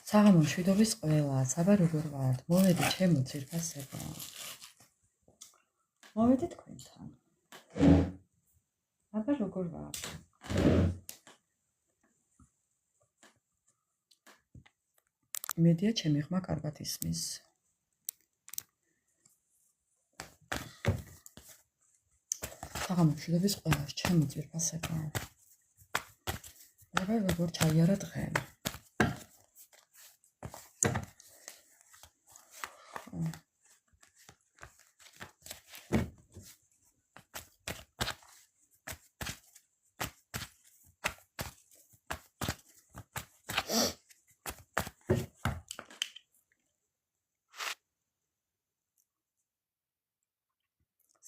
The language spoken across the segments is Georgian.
საღამო მშვიდობის ყველას, აბა როგორ ვართ? მოვედი ჩემო ძირფასებო. მოვედი თქვენთან. აბა როგორ ვართ? იმედია ჩემი ხმა კარგად ისმის. საღამო მშვიდობის ყველას, ჩემო ძირფასებო. აბა როგორ ჩაიარა დღე?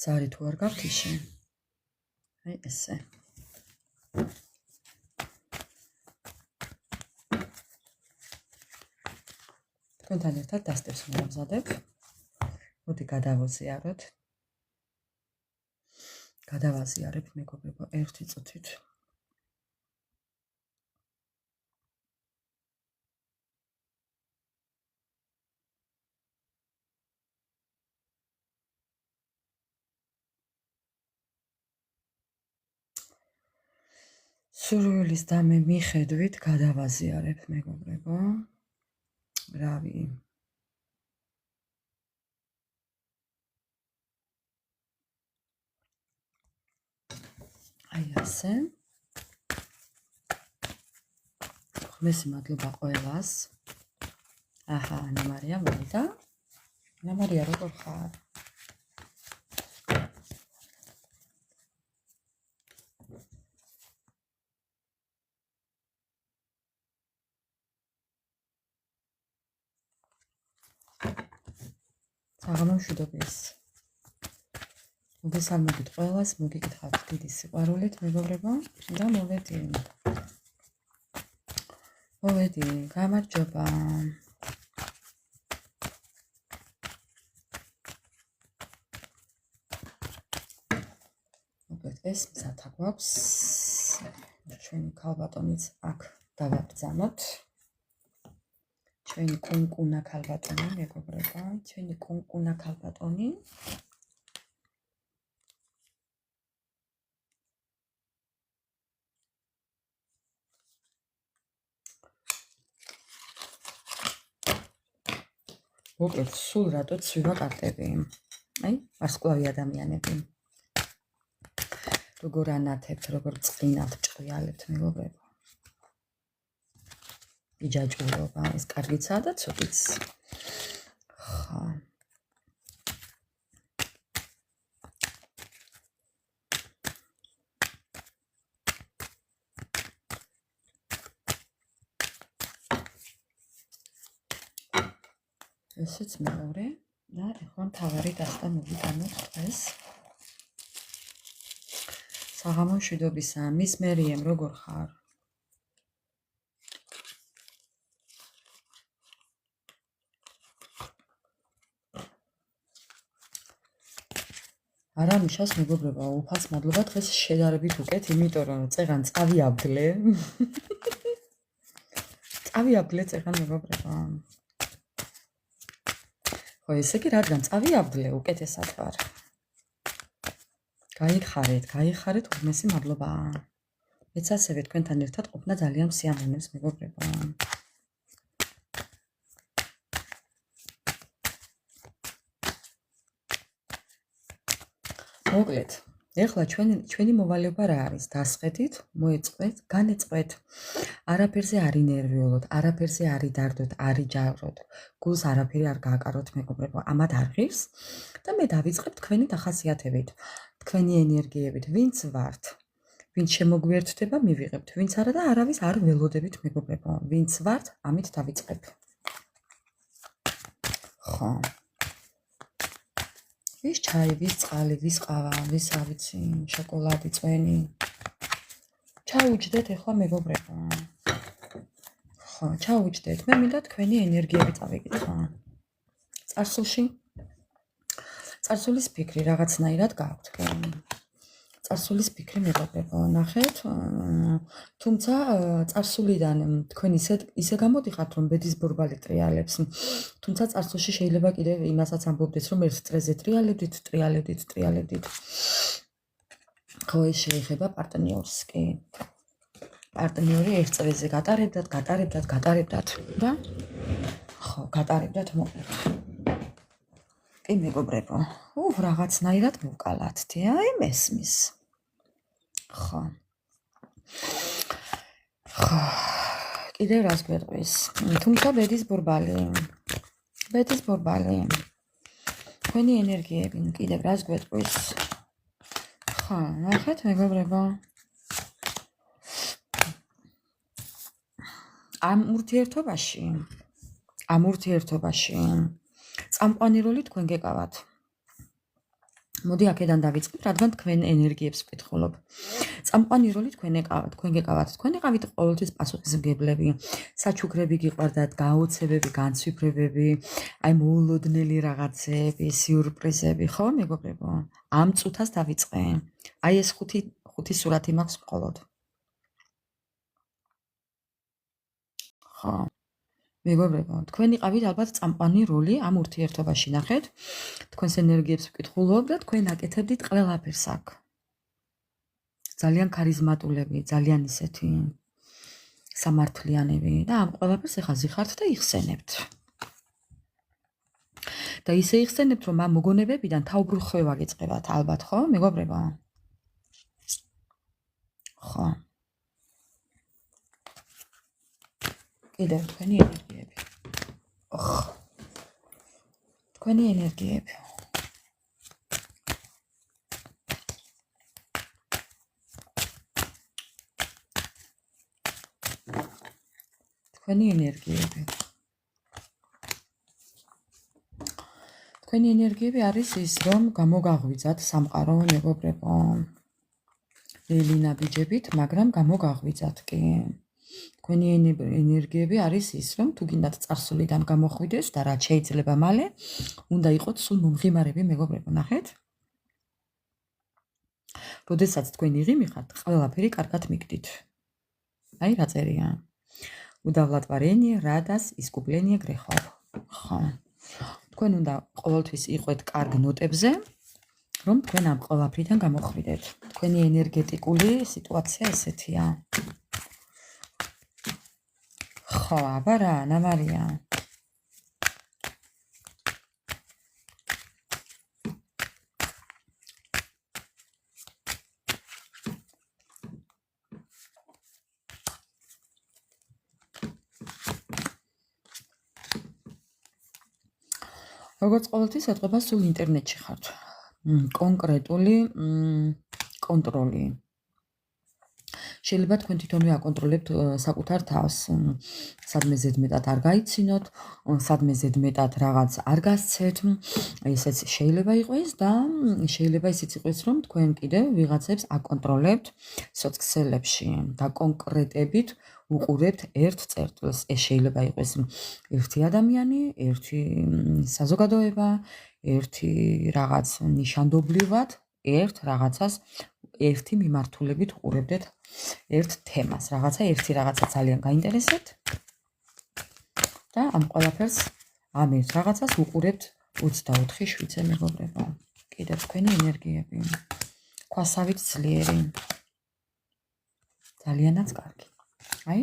ზარი თუ არ გაქვთ ისე. აი ესე. თქვენთან ერთად დასტევს მოვამზადებ. მოდი გადავაზიაროთ. გადავაზიარებ მეგობრებო, ერთი წუთით. სურვილის დამე მიხედვით გადავაზიარებ მეგობრებო. რავი. აი ასე. ხმესი მადლობა ყველას. აჰა, ანა მარია მოვიდა. ანა მარია როგორ ხარ? საღამო მშვიდობის. მოგესალმებით ყველას, მოგიკითხავთ დიდი სიყვარულით მეგობრებო და მოვედი. გამარჯობა. ეს მზათა გვაქვს. ჩვენი ქალბატონიც აქ დავაბრძანოთ. ჩვენი კუნკუნა ქალბატონი მეგობრებო, ჩვენი კუნკუნა ქალბატონი. მოკლედ სულ რატო ცვივა კარტები? აი, ვარსკვლავი ადამიანები. როგორ ანათებთ, როგორ წყინავთ, ჭყიალებთ მეგობრებო. იჯაჭვურობა, ეს კარგიცაა და ცუდიც. ხა. ესეც მეორე და ეხლა მთავარი დასტა მოვიტანოთ დღეს. საღამო მშვიდობისა, მის მერიემ როგორ ხარ? არა მიშას მეგობრებო, უფალს მადლობა დღეს შედარებით უკეთ, იმიტომ რომ წეღან წავიაბლე. წავიაბლე წეღან მეგობრებო. ხო, ესე იგი რადგან წავიაბლე, უკეთესად ვარ. გაიხარეთ, ურმესი მადლობა. მეც ასევე თქვენთან ერთად ყოფნა ძალიან მსიამოვნებს მეგობრებო. მოკლედ, ეხლა ჩვენი მოვალეობა რა არის? დასყედით, მოეწყეთ, განეწყეთ. არაფერზე არ ინერვიულოთ, არაფერზე არ იდარდოთ, არ იჯავროთ. გულს არაფერი არ გააკაროთ მეგობრებო, ამათ არ ღირს და მე დავიწყებ თქვენი დახასიათებით, თქვენი ენერგიებით, ვინც ვართ. ვინც შემოგვიერთდება, მივიღებთ, ვინც არა და არავის არ ველოდებით მეგობრებო. ვინც ვართ, ამით დავიწყებ. ხო. ვის ჩაი, ვის წყალი, ვის ყავა, ვის ავიცი, შოკოლადი, წვენი. ჩაუჯდეთ ეხლა მეგობრებო. ხო, ჩაუჯდეთ. მე მინდა თქვენი ენერგიები წავიკითხო. წარსულის ფიქრი რაღაცნაირად გაქვთ. წარსულის ფიქრი მეგობრებო, ნახეთ, თუმცა წარსულიდან თქვენ ისე გამოდიხართ, რომ ბედის ბორბალი ტრიალებს, თუმცა წარსულში შეიძლება კიდევ იმასაც ამბობდეთ, რომ ერთ წრეზე ტრიალებდით. ხო, ეს შეეხება პარტნიორს კი. პარტნიორი ერთ წრეზე გატარებდათ და ხო, გატარებდათ მოკლედ. კი მეგობრებო, რაღაცნაირად მოვკალათ, აი მესმის. ხო. კიდევ რას გვეტყვის? თუმცა ბედის ბორბალი. თქვენი ენერგიები, კიდევ რას გვეტყვის? ხო, ნახეთ მეგობრებო. ამ ურთიერთობაში წამყვანი როლი თქვენ გეკავათ. მოდი აქედან დავიწყოთ, რადგან თქვენ ენერგიებს ვკითხულობ. წამყვანი როლი თქვენ გეკავათ. თქვენ იყავით ყოველთვის პასუხისმგებლები, საჩუქრები გიყვარდათ, გაოცებები, განცვიფრებები, აი მოულოდნელი რაღაცები, სიურპრიზები, ხო, მეგობრებო? ამ წუთას დავიწყე. აი ეს ხუთი სურათი მაქვს მხოლოდ. ხო. მეგობრებო, თქვენ იყავით ალბათ წამყვანი როლი ამ ურთიერთობაში, ნახეთ. თქვენს ენერგიებს ვკითხულობ და თქვენ აკეთებდით ყველაფერს აქ. ძალიან ქარიზმატულები, ძალიან ისეთი სამართლიანები და ამ ყველაფერს ეხა ზიხართ და იხსენებთ. და ისე იხსენებთ, რომ ამ მოგონებებიდან თაუბრულ ხვევა გეწყებათ, ალბათ, ხო, მეგობრებო? ხო. კიდევ თქვენი ენერგიები. თქვენი ენერგიები. თქვენი ენერგიები არის ის, რომ გამოგაღვიძათ სამყარო მეგობრებო. ელინა ბიჯებით, მაგრამ გამოგაღვიძათ კი. თქვენი ენერგიები არის ის, რომ თუ გინდათ წარსულიდან გამოხვიდეს და რაც შეიძლება მალე, უნდა იყოთ სულ მომღიმარები მეგობრებო, ნახეთ. როდესაც თქვენ იღიმიხართ, ყველაფერი კარგად მიგდით. აი რა წერია. უდავლად ვარენიე, რადას ისკუპლენიე გრეხავ. ხო. თქვენ უნდა ყოველთვის იყვეთ კარგ ნოტებზე, რომ თქვენ ამ ყველაფრიდან გამოხვიდეთ. თქვენი ენერგეტიკული სიტუაცია ესეთია. ხო, აბა რა, ნამარია. როგორც ყოველთვის ეტყობა სულ ინტერნეტში ხართ. კონკრეტული კონტროლი. შეიძლება თქვენ თვითონვე აკონტროლებთ საკუთარ თავს. სადმე ზედმეტად არ გაიცინოთ, სადმე ზედმეტად რაღაც არ გასცეთ. ესეც შეიძლება იყოს და შეიძლება ისიც იყოს, რომ თქვენ კიდევ ვიღაცებს აკონტროლებთ სოციალებში და კონკრეტებით უყურებთ ერთ წერტილს. ეს შეიძლება იყოს ერთი ადამიანი, ერთი საზოგადოება, ერთი რაღაც ნიშანდობლივად, ერთ რაღაცას ერთი მიმართულებით უყურებდეთ ერთ თემას, ერთი რაღაცა ძალიან გაინტერესებთ და ამ ყველაფერს ამ ერთ რაღაცას უყურებთ 24/7 მეგობრებო. კიდევ თქვენი ენერგიები. ქვასავით ძლიერი. ძალიანაც კარგი. აი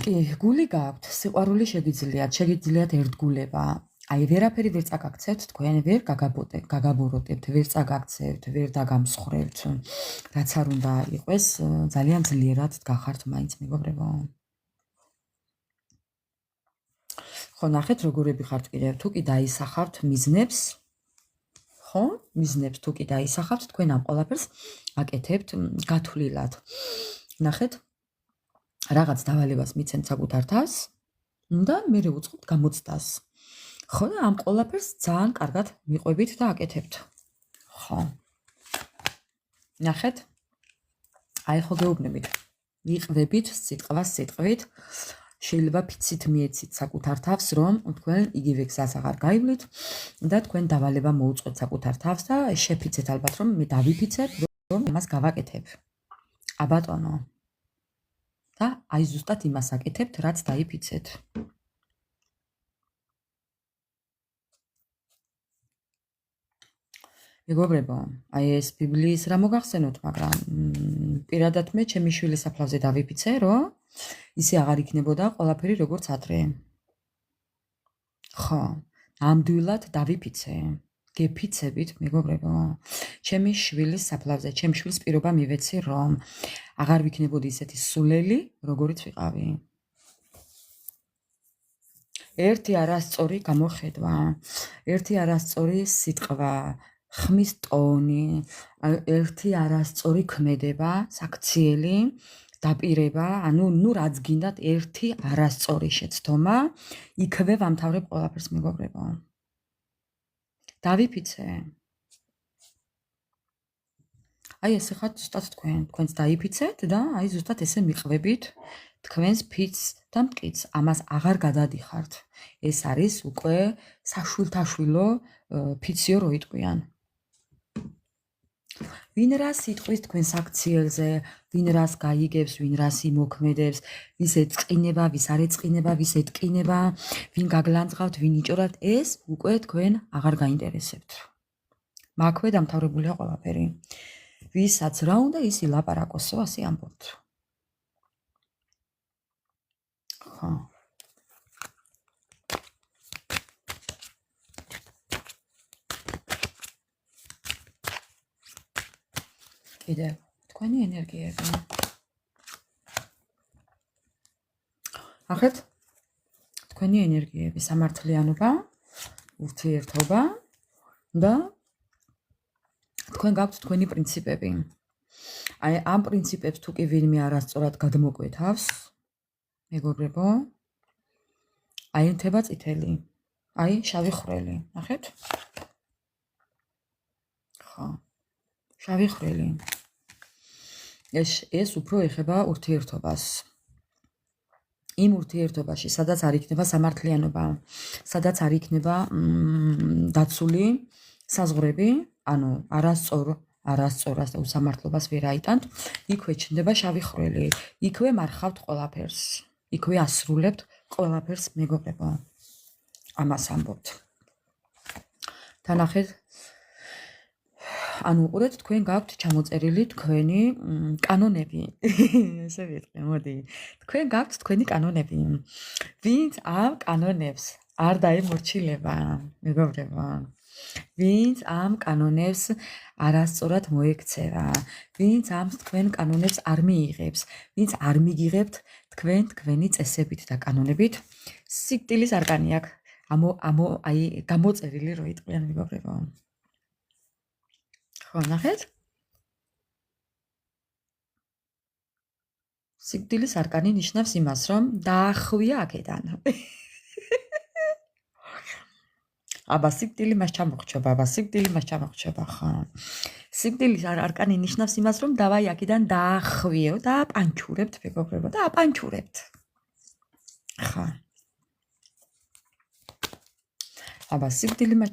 კი, გული გაქვთ, სიყვარული შეგიძლიათ ერთგულება. აი ვერაფერი ვერ წაგაქცევთ, თქვენ ვერ გაგაბოროტებთ, ვერ წაგაქცევთ, ვერ დაგამსხვრევთ. რაც არ უნდა იყოს, ძალიან ძლიერად გახართ მაინც მეგობრებო. ხო, ნახეთ როგორები ხართ კიდევ, თუ კი დაისახავთ მიზნებს, ხო? მიზნებს თუ კი დაისახავთ, თქვენ ამ ყველაფერს აკეთებთ გათვლილად. ნახეთ, რაღაც დავალებას მიცემთ საკუთარ თავს და მერე უწყობთ გამოცდას. ხო და ამ ყველაფერს ძალიან კარგად მიყვებით და აკეთებთ. ხო. ნახეთ. აი ხო გეუბნებით. ვიყვებით სიტყვას სიტყვით. შეიძლება ფიცით მიეცით საკუთარ თავს, რომ თქვენ იგივე გზას აღარ გაივლით და თქვენ დავალება მოუწყოთ საკუთარ თავს და შეფიცეთ ალბათ, რომ მე დავიფიცებ, რომ იმას გავაკეთებ. აბატონო. და აი ზუსტად იმას აკეთებთ, რაც დაიფიცეთ. მეგობრებო, აი ეს ბიბლიის რა მოგახსენოთ, მაგრამ პირადად მე ჩემი შვილის საფლავზე დავიფიცე, რომ ისე აღარ იქნებოდა ყველაფერი როგორც ადრე. ხო, ნამდვილად დავიფიცე. გეფიცებით, მეგობრებო, ჩემი შვილის საფლავზე, ჩემი შვილის პირობა მივეცი, რომ აღარ ვიქნებოდი ისეთი სულელი, როგორიც ვიყავი. ერთი არასწორი გამოხედვა, ერთი არასწორი სიტყვა, ხმის ტონი, ერთი არასწორი ქმედება, საქციელი, დაპირება, ანუ ნუ რაც გინდათ ერთი არასწორი შეცდომა, იქვე ვამთავრებ ყველაფერს, მეგობრებო. დავიფიცე. აი ესე ხარ ზუსტად თქვენც დაიფიცეთ და აი ზუსტად ესე მიყვებით თქვენს ფიცს და მტკიცს. ამას აღარ გადადიხართ. ეს არის უკვე საშვილთაშვილო ფიციო რო იტყვიან. ვინ რას იტყვის თქვენ საქციელზე, ვინ რას გაიგებს, ვინ რას იმოქმედებს, ვის ეწყინება, ვის არ ეწყინება, ვის ეტკინება, ვინ გაგლანძღავთ, ვინ იჭორებთ, ეს უკვე თქვენ აღარ გაინტერესებთ. მაქვე დამთავრებულია ყველაფერი. ვისაც რა უნდა ის ილაპარაკოსო, ასე ამბობთ. ხო. კიდევ თქვენი ენერგიები. ახეთ თქვენი ენერგიები, სამართლიანობა, ურთიერთობა და თქვენ გაქვთ თქვენი პრინციპები. აი ამ პრინციპებს თუ კი ვინმე არასწორად გადმოკვეთავს, მეგობრებო, აი ընთება წითელი, აი შავი ხვრელი, ნახეთ? ხო. შავი ხვრელი. ეს უფრო ეხება ურთიერთობას. იმ ურთიერთობაში, სადაც არ იქნება სამართლიანობა, სადაც არ იქნება დაცული საზღვრები, ანუ არასწორას და უსამართლობას ვერ აიტანთ, იქვე ჩნდება შავი ხვრელი, იქვე მარხავთ ყველაფერს, იქვე ასრულებთ ყველაფერს, მეგობრებო. ამას ამბობთ. თანახეთ, ანუ უყურეთ, თქვენ გაქვთ ჩამოწერილი თქვენი კანონები. ესე ვიტყვი, მოდი. თქვენ გაქვთ თქვენი კანონები. ვინც ამ კანონებს არ დაემორჩილება, მეგობრებო. ვინც ამ კანონებს არასწორად მოექცევა, ვინც ამ თქვენ კანონებს არ მიიღებს, ვინც არ მიგიღებთ თქვენი წესებით და კანონებით, სიკვდილის არკანი აქვს. აი გამოწერილი რო იტყვიან, მეგობრებო. ხო, ნახეთ? სიკვდილის არკანი ნიშნავს იმას, რომ დაახვია აქედან. აბა სიკვდილი მას ჩამოხრჩობა, ხო. სიკვდილის არკანი ნიშნავს იმას, რომ დავაი აქედან დაახვიო და აპანჩურებთ, მეგობრებო, და აპანჩურებთ. ხო. აბა სიკვდილი მას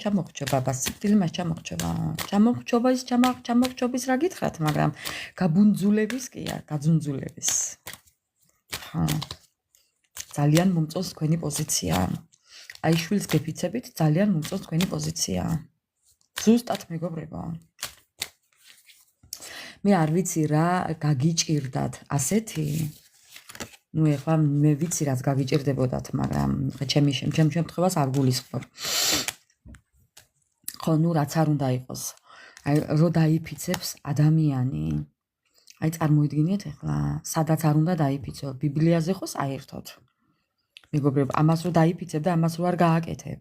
ჩამოხრჩობა. ჩამოხრჩობის რა გითხრათ, მაგრამ გაბუნძულების კი არ, გაძუნძულების. ხო. ძალიან მომწონს თქვენი პოზიცია. აი შვილს გეფიცებით, ძალიან მომწონს თქვენი პოზიცია. ზუსტად, მეგობრებო. მე არ ვიცი რა გაგიჭირდათ ასეთი. ნუ ეხლა მე ვიცი რაც გაგიჭირდებოდათ, მაგრამ ჩემ შემთხვევას არ გულისხმობ. ხო, ნუ რაც არ უნდა იყოს. აი რო დაიფიცებს ადამიანი. აი წარმოიდგინეთ ეხლა, სადაც არ უნდა დაიფიცო, ბიბლიაზე ხო საერთოდ. მეგობრებო, ამას რო დაიფიცებ და ამას რო არ გააკეთებ.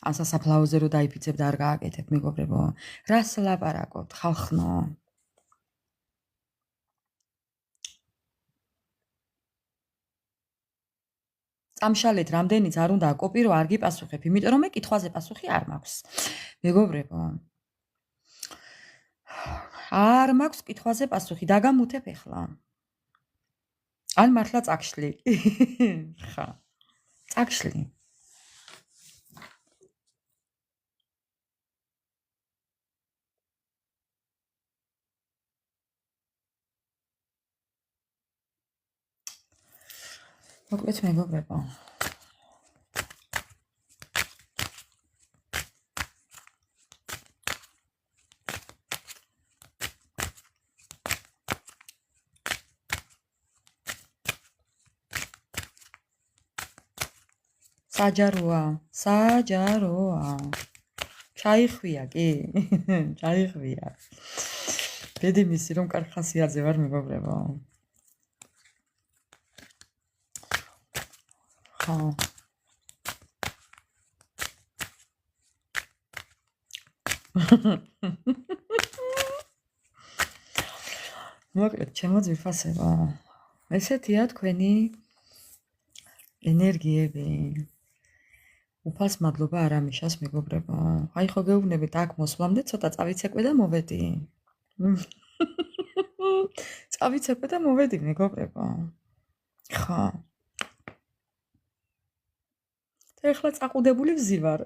ან სასაფლაოზე რო დაიფიცებ და არ გააკეთებ, მეგობრებო, რას ლაპარაკობთ, ხალხნო? წამშალეთ რამდენიც არ უნდა აკოპირო, არ გიპასუხებ, იმიტომ რომ მე კითხვაზე პასუხი არ მაქვს. მეგობრებო, არ მაქვს კითხვაზე პასუხი, დაგამუთებ ეხლა. ან მართლა წაგშლი. ხა. წაგშლი. მოკლედ მეგობრებო. საჯაროა. ჩაიხვია კი. ჩაიხვია. ბედი მისი რომ კარგ ხასიათზე ვარ მეგობრებო. ხო. მოკლედ ჩემო ძვირფასებო. ესეთია თქვენი ენერგიები. უფალს მადლობა არამიშას მეგობრებო. აი ხო გეუბნებით აქ მოსვლამდე ცოტა წავიცეკვე და მოვედი. წავიცეკვე და მოვედი მეგობრებო. ხო. ეხლა წაყუდებული ვზივარ.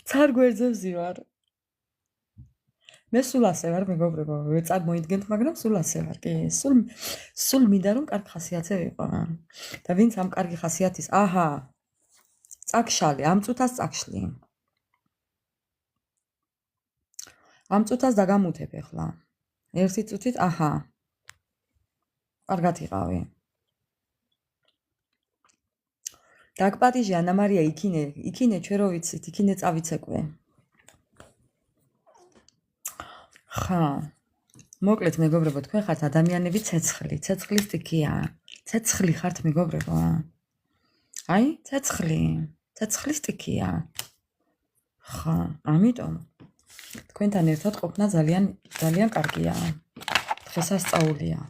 ცარგვერდზე ვზივარ. მე სულ ასე ვარ მეგობრებო. წამოიდგენთ, მაგრამ სულ ასე ვარ. კი, სულ მინდა რომ კარგ ხასიათზე ვიყო. და ვინც ამ კარგი ხასიათის, აჰა. წაგშალი, ამ წუთას წაგშლი. ამ წუთას დაგამუთებ ეხლა. ერთი წუთით, აჰა. კარგად იყავი. დაგპატიჟე ანა მარია იქინე ჩვენ რო ვიცით, იქინე წავიცეკვე. ხა. მოკლედ მეგობრებო, თქვენ ხართ ადამიანები ცეცხლი, ცეცხლის ტიქია. ცეცხლი ხართ მეგობრებო. აი, ცეცხლის ტიქია. ხა, ამიტომ თქვენთან ერთად ყოფნა ძალიან კარგია. დღესასწაულია.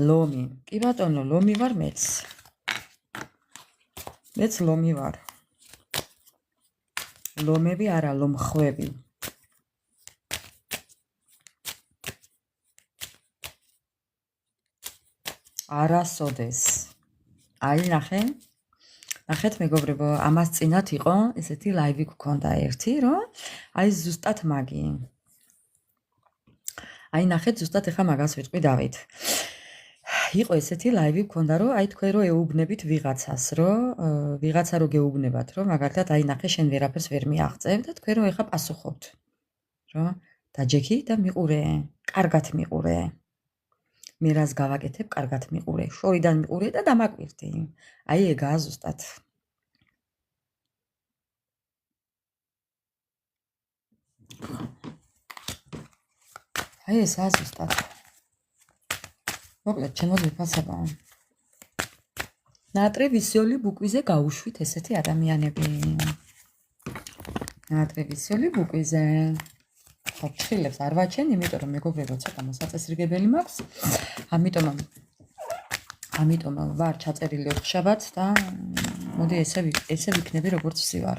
ლომი. კი ბატონო, ლომი ვარ მეც. მეც ლომი ვარ. ლომები არა, ლომხვები. არასოდეს. აი ნახეთ მეგობრებო, ამას წინათ იყო ესეთი ლაივი გქონდა ერთი, რომ აი ზუსტად მაგი. აი ნახეთ ზუსტად ეხა მაგას ვიტყვი დავით. იყო ესეთი ლაივი გქონდა, რომ აი თქვენ რო ეუბნებით ვიღაცას, რომ ვიღაცა რო გეუბნებათ, რომ მაგალითად აი ნახე შენ ვერაფერს ვერ მიაღწევ და თქვენ რო ეხა პასუხობთ. რომ დაჯექი და მიყურე, კარგად მიყურე. მე რას გავაკეთებ, კარგად მიყურე, შორიდან მიყურე და დამაკვირდი. აი ეგაა ზუსტად. აი ესაა ზუსტად. მოკლედ, ჩემო ძვირფასებო. ნატრევისიოლი ბუკვიზე გაუშვით ესეთი ადამიანები. ნატრევისიოლი ბუკვიზე. ხო, ჩხილებს არ ვაჩენ, იმიტომ რომ მეგობრებო ცოტა მოსაწესრიგებელი მაქვს. ამიტომ ვარ ჩაწერილი 4 შაბათს და მოდი ესე ვიქნები როგორც ვსივარ.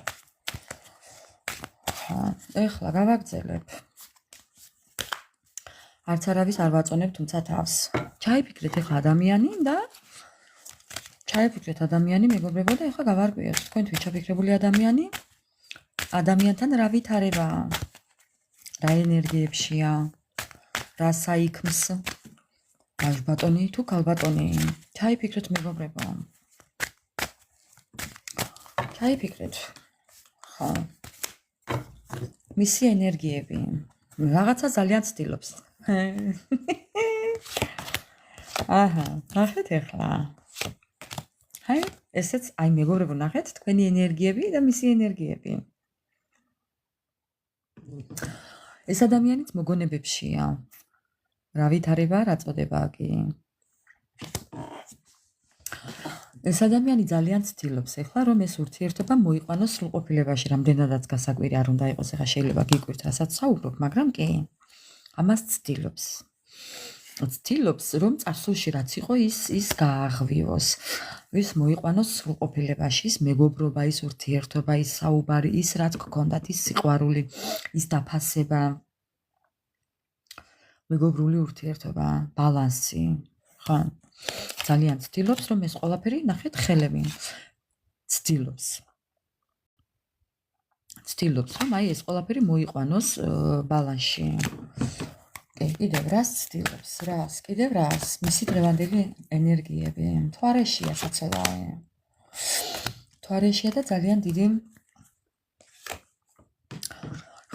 ხა, ეხლა გავაგრძელებ. არც არავის არ ვაწონებ თუმცა თავს. ჩაიფიქრეთ ეხლა ადამიანი მეგობრებო და ეხლა გავარკვიოთ თქვენ თვითშაფიქრებული ადამიანთან რა ვითარება, რა ენერგიებშია, რა საიქმს, ბატონი თუ ქალბატონი. ჩაიფიქრეთ მეგობრებო. ჩაიფიქრეთ. ხო. მისი ენერგიები რაღაცა ძალიან ცდილობს. აჰა, ნახეთ ეხლა. აი, ესეც აი მეგობრებო, ნახეთ თქვენი ენერგიები და მისი ენერგიები. ეს ადამიანიც მოგონებებშია. რა ვითარება, რა წოდება კი. ეს ადამიანი ძალიან ცდილობს ეხლა რომ ეს ურთიერთობა მოიყვანოს სრულყოფილებაში. რამდენადაც გასაკვირი არ უნდა იყოს, ეხლა შეიძლება გიკვირთ რასაც საუბრობ, მაგრამ კი ამას ცდილობს. ცდილობს რომ წარსულში რაც იყო ის გააღვივოს. ის მოიყვანოს სრულყოფილებაში, ის მეგობრობა, ის ურთიერთობა, ის საუბარი, ის რაც გქონდათ, ის სიყვარული, ის დაფასება. მეგობრული ურთიერთობა, ბალანსი, ხო? ძალიან ცდილობს, რომ ეს ყველაფერი ნახეთ ხელები. ცდილობს, რომ აი ეს ყველაფერი მოიყვანოს ბალანსში. კიდევ რას ცდილობს? კიდევ რას? მისი დღევანდელი ენერგიები. თვარეშია საცოლავი. თვარეშია და ძალიან დიდი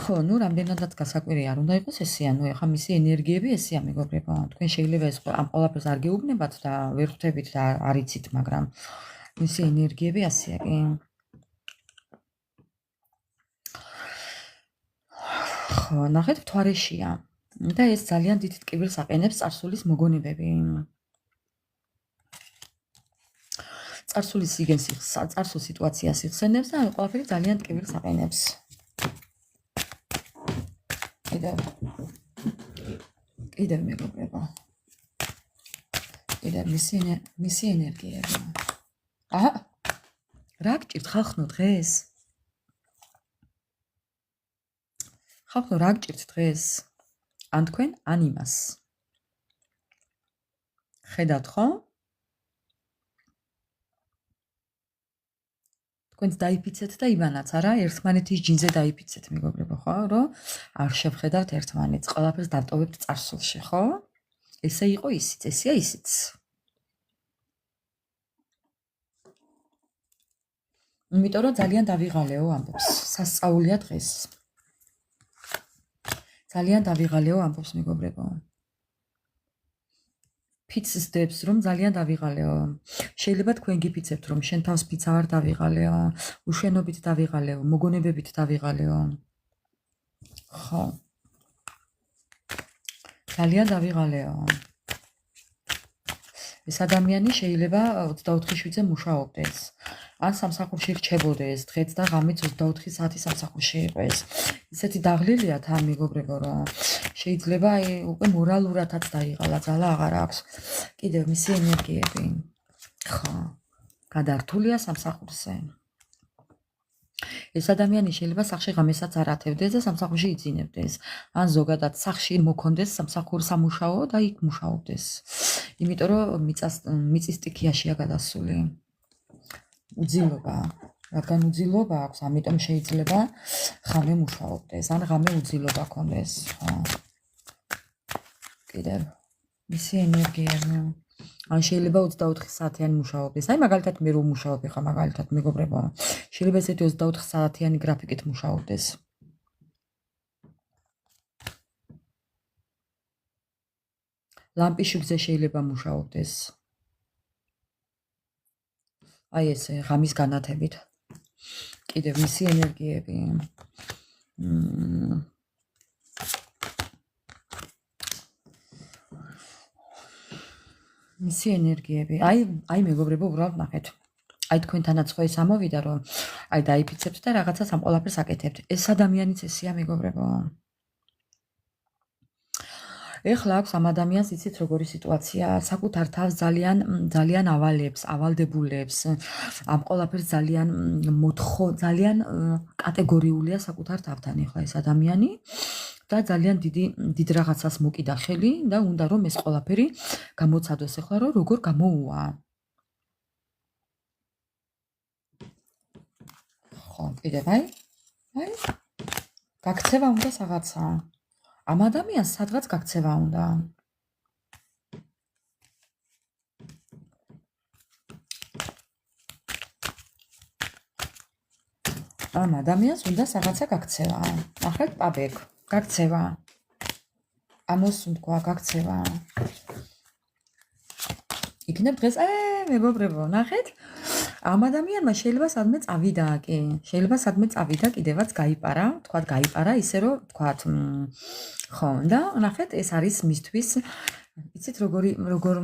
ხო, ნუ რამდენადაც გასაკვირი არ უნდა იყოს ესეა, ნუ ეხა მისი ენერგიები ესეა, მეგობრებო. თქვენ შეიძლება ეს ამ ყველაფერს არ გეუბნებათ და ვერ ხვდებით და არ იცით, მაგრამ მისი ენერგიები ასეა კი. ხო, ნახეთ, თვარეშია. და ეს ძალიან დიდ ტკივილს აყენებს წარსულის მოგონებები. წარსულის წარსულ სიტუაციას იხსენებს და ყველაფერი ძალიან ტკივილს აყენებს. კიდევ მეგობრებო. კიდევ მისი ენერგიები. აჰა. რა გჭირთ ხალხო დღეს? ხალხო რა გჭირთ დღეს? ან თქვენ, ან იმას. ხედავთ ხო? თქვენც დაიფიცეთ და ივანაც, არა? ერთმანეთის ჯინზე დაიფიცეთ, მეგობრებო, ხო? რომ არ შევხედავთ ერთმანეთს, ყველაფერს დავტოვებთ წარსულში, ხო? ესე იყო ისიც, ესეა ისიც. იმიტომ რომ ძალიან დავიღალეო ამბობს. სასწაულია დღეს. ძალიან დავიღალეო ამბობს, მეგობრებო. ფიცსდებს, რომ ძალიან დავიღალეო. შეიძლება თქვენ გიფიცებთ, რომ შენ თავს ფიცა ვარ დავიღალეო, უშენობით დავიღალეო, მოგონებებით დავიღალეო. ხო. ძალიან დავიღალეო. ეს ადამიანი შეიძლება 24/7-ზე მუშაობდეს. ან სამსახურში რჩებოდეს, დღეც და ღამეც 24 საათი სამსახურში იყოს. ისეთი დაღლილია თან, მეგობრებო, რომ შეიძლება უკვე მორალურადაც დაიღალა, ძალა აღარ აქვს. კიდევ მისი ენერგიები. ხო. გადართულია სამსახურზე. ეს ადამიანი შეიძლება სახში ღამესაც არ ათევდეს და სამსახურში იძინებდეს. ან ზოგადად სახში მოქონდეს სამსახურ-სამუშაო და იქ მუშაობდეს. იმიტომ რომ მიწის სტიქიაშია გადასული. უძილობა. რადგან უძილობა აქვს, ამიტომ შეიძლება ღამე მუშაობდეს, ან ღამე უძილობა ქონდეს. ხო. კიდევ მისი ენერგიები. ან შეიძლება 24 საათიანი მუშაობდეს. აი მაგალითად მე რომ მუშაობ ხა მაგალითად მეგობრებო. შეიძლება ესეთი 24 საათიანი გრაფიკით მუშაობდეს. ლამპიშუგზე შეიძლება მუშაობდეს. აი ეს ღამის განათებით. კიდევ მისი ენერგიები. მისი ენერგიები. აი მეგობრებო, უბრალოდ ნახეთ. აი თქვენთანაც ხო ეს ამოვიდა, რომ აი დაიფიცებთ და რაღაცას ამ ყველაფერს აკეთებთ. ეს ადამიანიც ესეა მეგობრებო. ეხლა აქვს ამ ადამიანს იცით როგორი სიტუაცია, საკუთარ თავს ძალიან ავალდებულებს, ამ ყველაფერს ძალიან კატეგორიულია საკუთარ თავთან ეხლა ეს ადამიანი და ძალიან დიდ რაღაცას მოკიდა ხელი და უნდა რომ ეს ყველაფერი გამოცადოს ეხლა რომ როგორ გამოუვა. ხო, კიდევ აი გაქცევა უნდა რაღაცა. ამ ადამიანს სადღაც გაქცევა უნდა. ამ ადამიანს უნდა რაღაცა გაქცევა. ნახეთ, პაბეკ, გაქცევა. ამოსუნთქვა გაქცევა. იქნებ დღეს, მეგობრებო, ნახეთ? ამ ადამიანმა შეიძლება სადმე წავიდა, კი. შეიძლება სადმე წავიდა, კიდევაც გაიპარა, თქვათ გაიპარა, ისე რომ თქვათ ხო, და ნახეთ, ეს არის მისთვის, იცით როგორ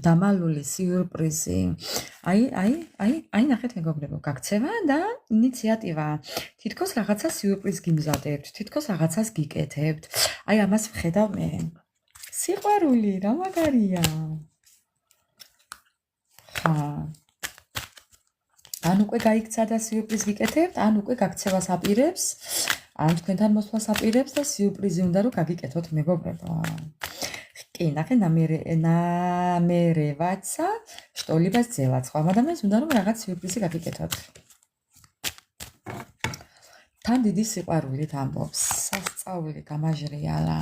დამალული სიურპრიზი. აი ნახეთ მეგობრებო, გაქცევა და ინიციატივა. თითქოს რაღაცა სიურპრიზ გიმზადებთ, თითქოს რაღაცას გიკეთებთ. აი ამას ვხედავ მე. სიყვარული, რა მაგარია. ხა ან უკვე გაიქცა და სიურპრიზ გიკეთებთ, ან უკვე გაქცევას აპირებს, ან თქვენთან მოსვლას აპირებს და სიურპრიზი უნდა რომ გაგიკეთოთ მეგობრებო. კი, ნახე ნამერევაცა შტოლიბას ძელაც. ხო, ადამიანს უნდა რომ რაღაც სიურპრიზი გაგიკეთოთ. თან დიდი სიყვარულით ამბობს. სასწაული გამაჟრიალა.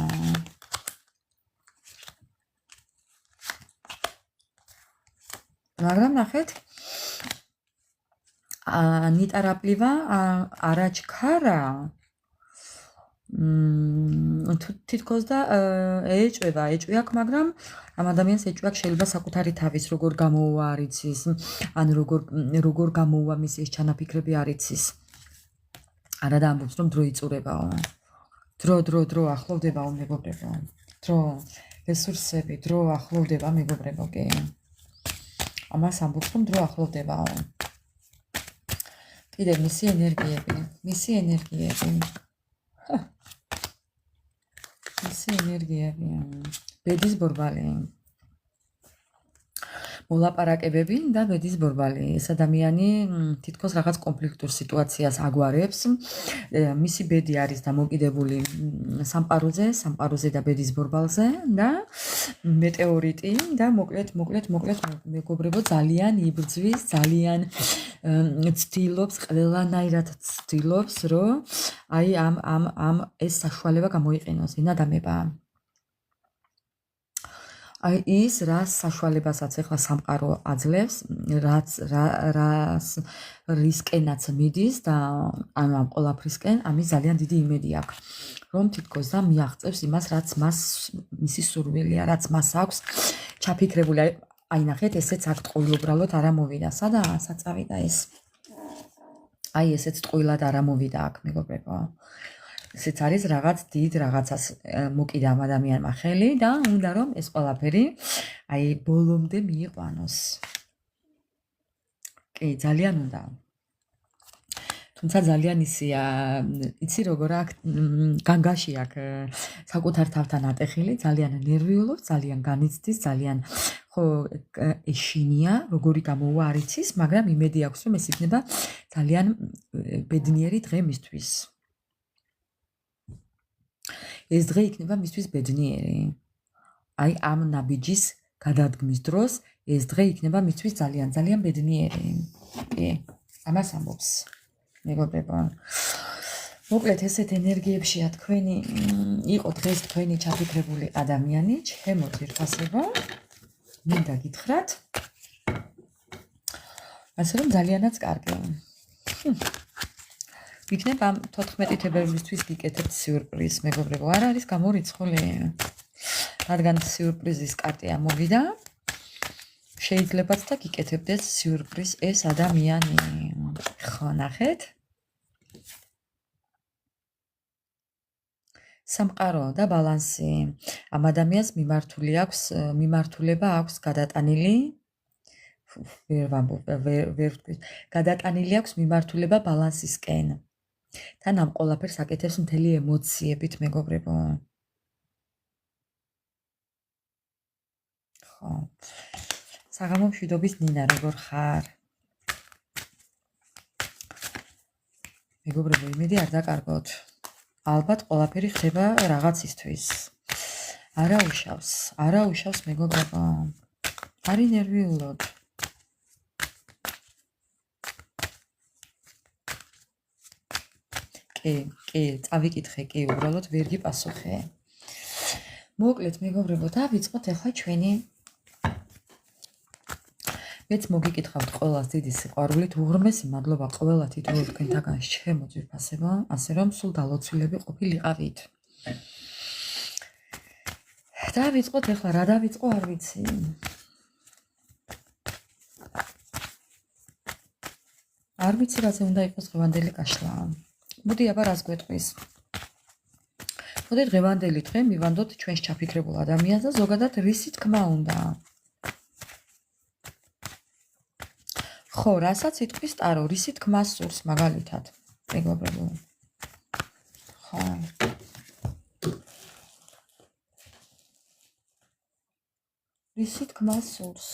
მაგრამ ნახეთ ნიტარაპლივა არაჩქარა თითქოს და ეჭვება, ეჭვი აქვს, მაგრამ ამ ადამიანს ეჭვი აქვს შეიძლება საკუთარი თავის როგორ გამოუვა არ იცის, ან როგორ გამოუვა მის ეს ჩანაფიქრები არ იცის. არა და ამბობს რომ დრო იწურებაო. დრო ახლოვდებაო მეგობრებო. დრო რესურსები, დრო ახლოვდება მეგობრებო კი. ამას ამბობს რომ დრო ახლოვდებაო. კიდე მისი ენერგიები. მისი ენერგიები. ბედის ბორბალი. მოლაპარაკებები და ბედის ბორბალი. ეს ადამიანი თითქოს რაღაც კონფლიქტურ სიტუაციას აგვარებს. მისი ბედი არის დამოკიდებული სამყაროზე და ბედის ბორბალზე და მეტეორიტი და მოკლედ მეგობრებო ძალიან იბრძვის, ძალიან ცდილობს, ყველანაირად ცდილობს, რომ აი ამ ეს საშუალება გამოიყენოს ენადამება. აი ის რას საშუალებასაც ახლა სამყარო აძლევს, რისკენაც მიდის და ამ ყველაფრისკენ ამის ძალიან დიდი იმედი აქვს, რომ თითქოს და მიაღწევს იმას, რაც მისი სურვილია, რაც მას აქვს ჩაფიქრებული. აი ნახეთ, ესეც აქ ტყუილუბრალოდ არ ამოვიდა. სადაა საწავიდა ეს? აი ესეც ტყუილად არ ამოვიდა აქ მეგობრებო. ესეც არის რაღაც დიდ რაღაცას მოკიდა ამ ადამიანმა ხელი და უნდა რომ ეს ყველაფერი აი ბოლომდე მიიყვანოს. კი, ძალიან უნდა. თუმცა ძალიან ისია, იცი როგორ აქ განგაში აქ საკუთარ თავთან ატეხილი, ძალიან ნერვიულობს, ძალიან განიცდის, ძალიან ხო ეშინია, როგორი გამოუვა არ იცის, მაგრამ იმედი აქვს რომ ეს იქნება ძალიან ბედნიერი დღე მისთვის. ეს დღე იქნება მისთვის ბედნიერი. აი ამ ნაბიჯის გადადგმის დროს ეს დღე იქნება მისთვის ძალიან ბედნიერი. კი, ამას ამბობს მეგობრებო. მოკლედ ესეთ ენერგიებშია თქვენი იყო დღეს თქვენი ჩაფიქრებული ადამიანი, ჩემო ძვირფასებო. მინდა გითხრათ. ასე რომ ძალიანაც კარგი. იქნება ამ 14 თებერვლისთვის გიკეთებთ სიურპრიზს მეგობრებო. არ არის გამორიცხული. რადგან სიურპრიზის კარტი ამოვიდა, შეიძლებაც და გიკეთებდეს სიურპრიზ ეს ადამიანი. ხო, ნახეთ. სამყარო და ბალანსი. ამ ადამიანს მიმართულება აქვს გადატანილი. გადატანილი აქვს მიმართულება ბალანსისკენ. თან ამ ყველაფერს აკეთებს მთელი ემოციებით მეგობრებო. ხო. საღამო მშვიდობის ნინა, როგორ ხარ? მეგობრებო, იმედი არ დაკარგოთ. ალბათ ყველაფერი ხდება რაღაცისთვის. არა უშავს მეგობრებო. არი ნერვიულობ. კი, წავიკითხე, კი, უბრალოდ ვერ გიპასუხე. მოკლედ მეგობრებო, დავიწყოთ ახლა ჩვენი მეც მოგიკითხავთ ყველას დიდი სიყვარულით, უღრმესი მადლობა ყველა თითოეულ თქვენთაგან ჩემო ძვირფასებო, ასე რომ სულ დალოცვილები ყოფილიყავით. დავიწყოთ ახლა, რა დავიწყო არ ვიცი. არ ვიცი რაზე უნდა იყოს დღევანდელი კაშლა. მოდი აბა რას გვეტყვის. მოდი დღევანდელი დღე მივანდოთ ჩვენს ჩაფიქრებულ ადამიანს და ზოგადად რისი თქმა უნდა. ხო, რასაც იტყვის ტარო, რისი თქმა სურს მაგალითად, მეგობრებო. ხო. რისი თქმა სურს.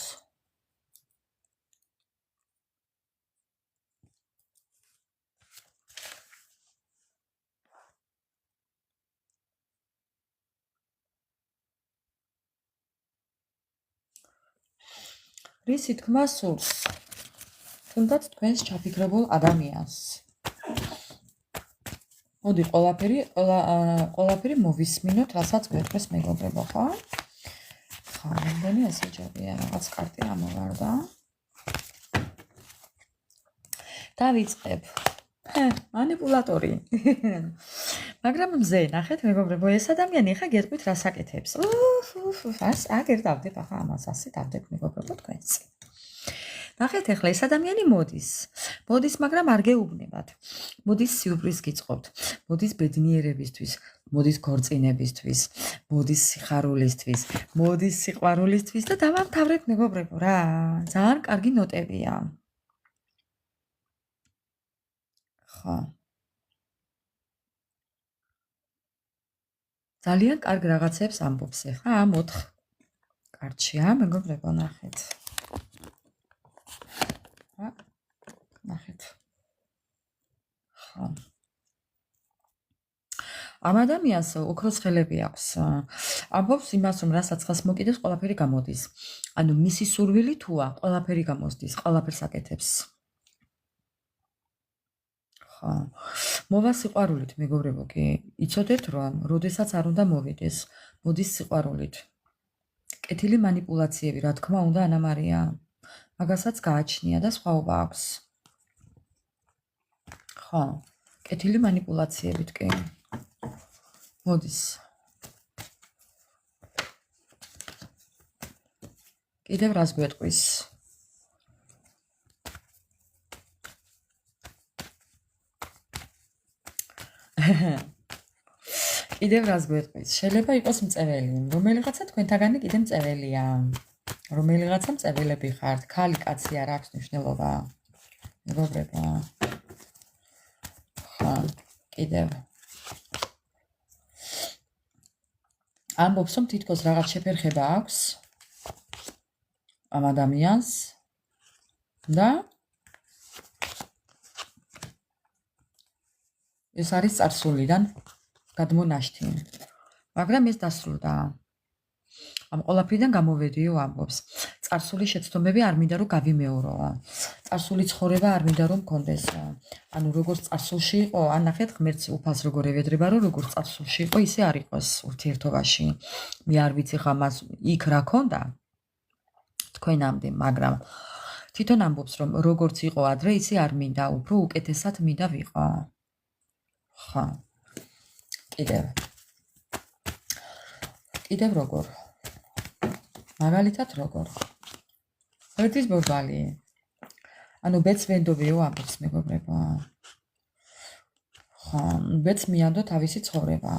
რისი თქმა სურს თუნდაც თქვენს ჩაფიქრებულ ადამიანს. მოდი ყველაფერი მოვისმინოთ, რასაც გვეთქვეს მეგობრებო, ხო? ხო, მეგონი ესეჯებია, რაღაც კარტი ამოვარდა. დავიწყებ. მანიპულატორი. მაგრამ მზე, ნახეთ მეგობრებო, ეს ადამიანი ხა გეტყვით რას აკეთებს. აგერ დავდებ ახლა ამას, ასე დავდებ მეგობრებო თქვენს. ნახეთ ახლა ეს ადამიანი მოდის, მაგრამ არ გეუბნებათ. მოდის სიურპრიზს გიწყობთ. მოდის ბედნიერებისთვის, მოდის ქორწინებისთვის, მოდის სიხარულისთვის, მოდის სიყვარულისთვის და დავამთავრეთ მეგობრებო რა. ძალიან კარგი ნოტებია. ხო. ძალიან კარგ რაღაცებს ამბობს ახლა ამ 4 კარტშია, მეგობრებო, ნახეთ. ნახეთ. ხო. ამ ადამიანს ოქროს ხელები აქვს. ამბობს იმას, რომ რასაც ხას მოკიდეს, ყველაფერი გამოდის. ანუ მისი სურვილი თუა, ყველაფერი გამოსდის, ყველაფერს აკეთებს. ხო. მოვა სიყვარულით, მეგობრებო, კი. იცოდეთ რომ, როდესაც არ უნდა მოვიდეს, მოდის სიყვარულით. კეთილი მანიპულაციები, რა თქმა უნდა, ანა მარია. მაგასაც გააჩნია და სხვაობა აქვს. ხო. კეთილი მანიპულაციებით, კი. მოდის. კიდევ რას გვეტყვის? კიდევ რას გვეტყვის? შეიძლება იყოს მწეველი, რომელიღაცა თქვენთაგანი კიდე მწეველია. რომელიღაცა მწეველები ხართ, ქალი კაცი არ აქვს მნიშვნელობა. მეგობრებო. ხო, კიდევ. ამბობს, რომ თითქოს რაღაც შეფერხება აქვს ამ ადამიანს და ეს არის წარსულიდან გადმონაშთი. მაგრამ ეს დასრულდა. ამ ყველაფრიდან გამოვედიო ამბობს. წარსული შეცდომები არ მინდა რომ გავიმეორო. წარსული ცხოვრება არ მინდა რომ მქონდეს. ანუ როგორც წარსულში იყო, ან ნახეთ ღმერთს უფალს როგორ ევედრება, რომ როგორც წარსულში იყო, ისე არ იყოს ურთიერთობაში. მე არ ვიცი ხა მას იქ რა ქონდა თქვენამდე, მაგრამ თვითონ ამბობს, რომ როგორც იყო ადრე, ისე არ მინდა, უფრო უკეთესად მინდა ვიყო. ხო. კიდევ როგორ? მაგალითად როგორ? ერთის ბორბალი. ანუ ბეც ვენდობიო ამბობს მეგობრებო. ხო, ბეც მიანდო თავისი ცხოვრება.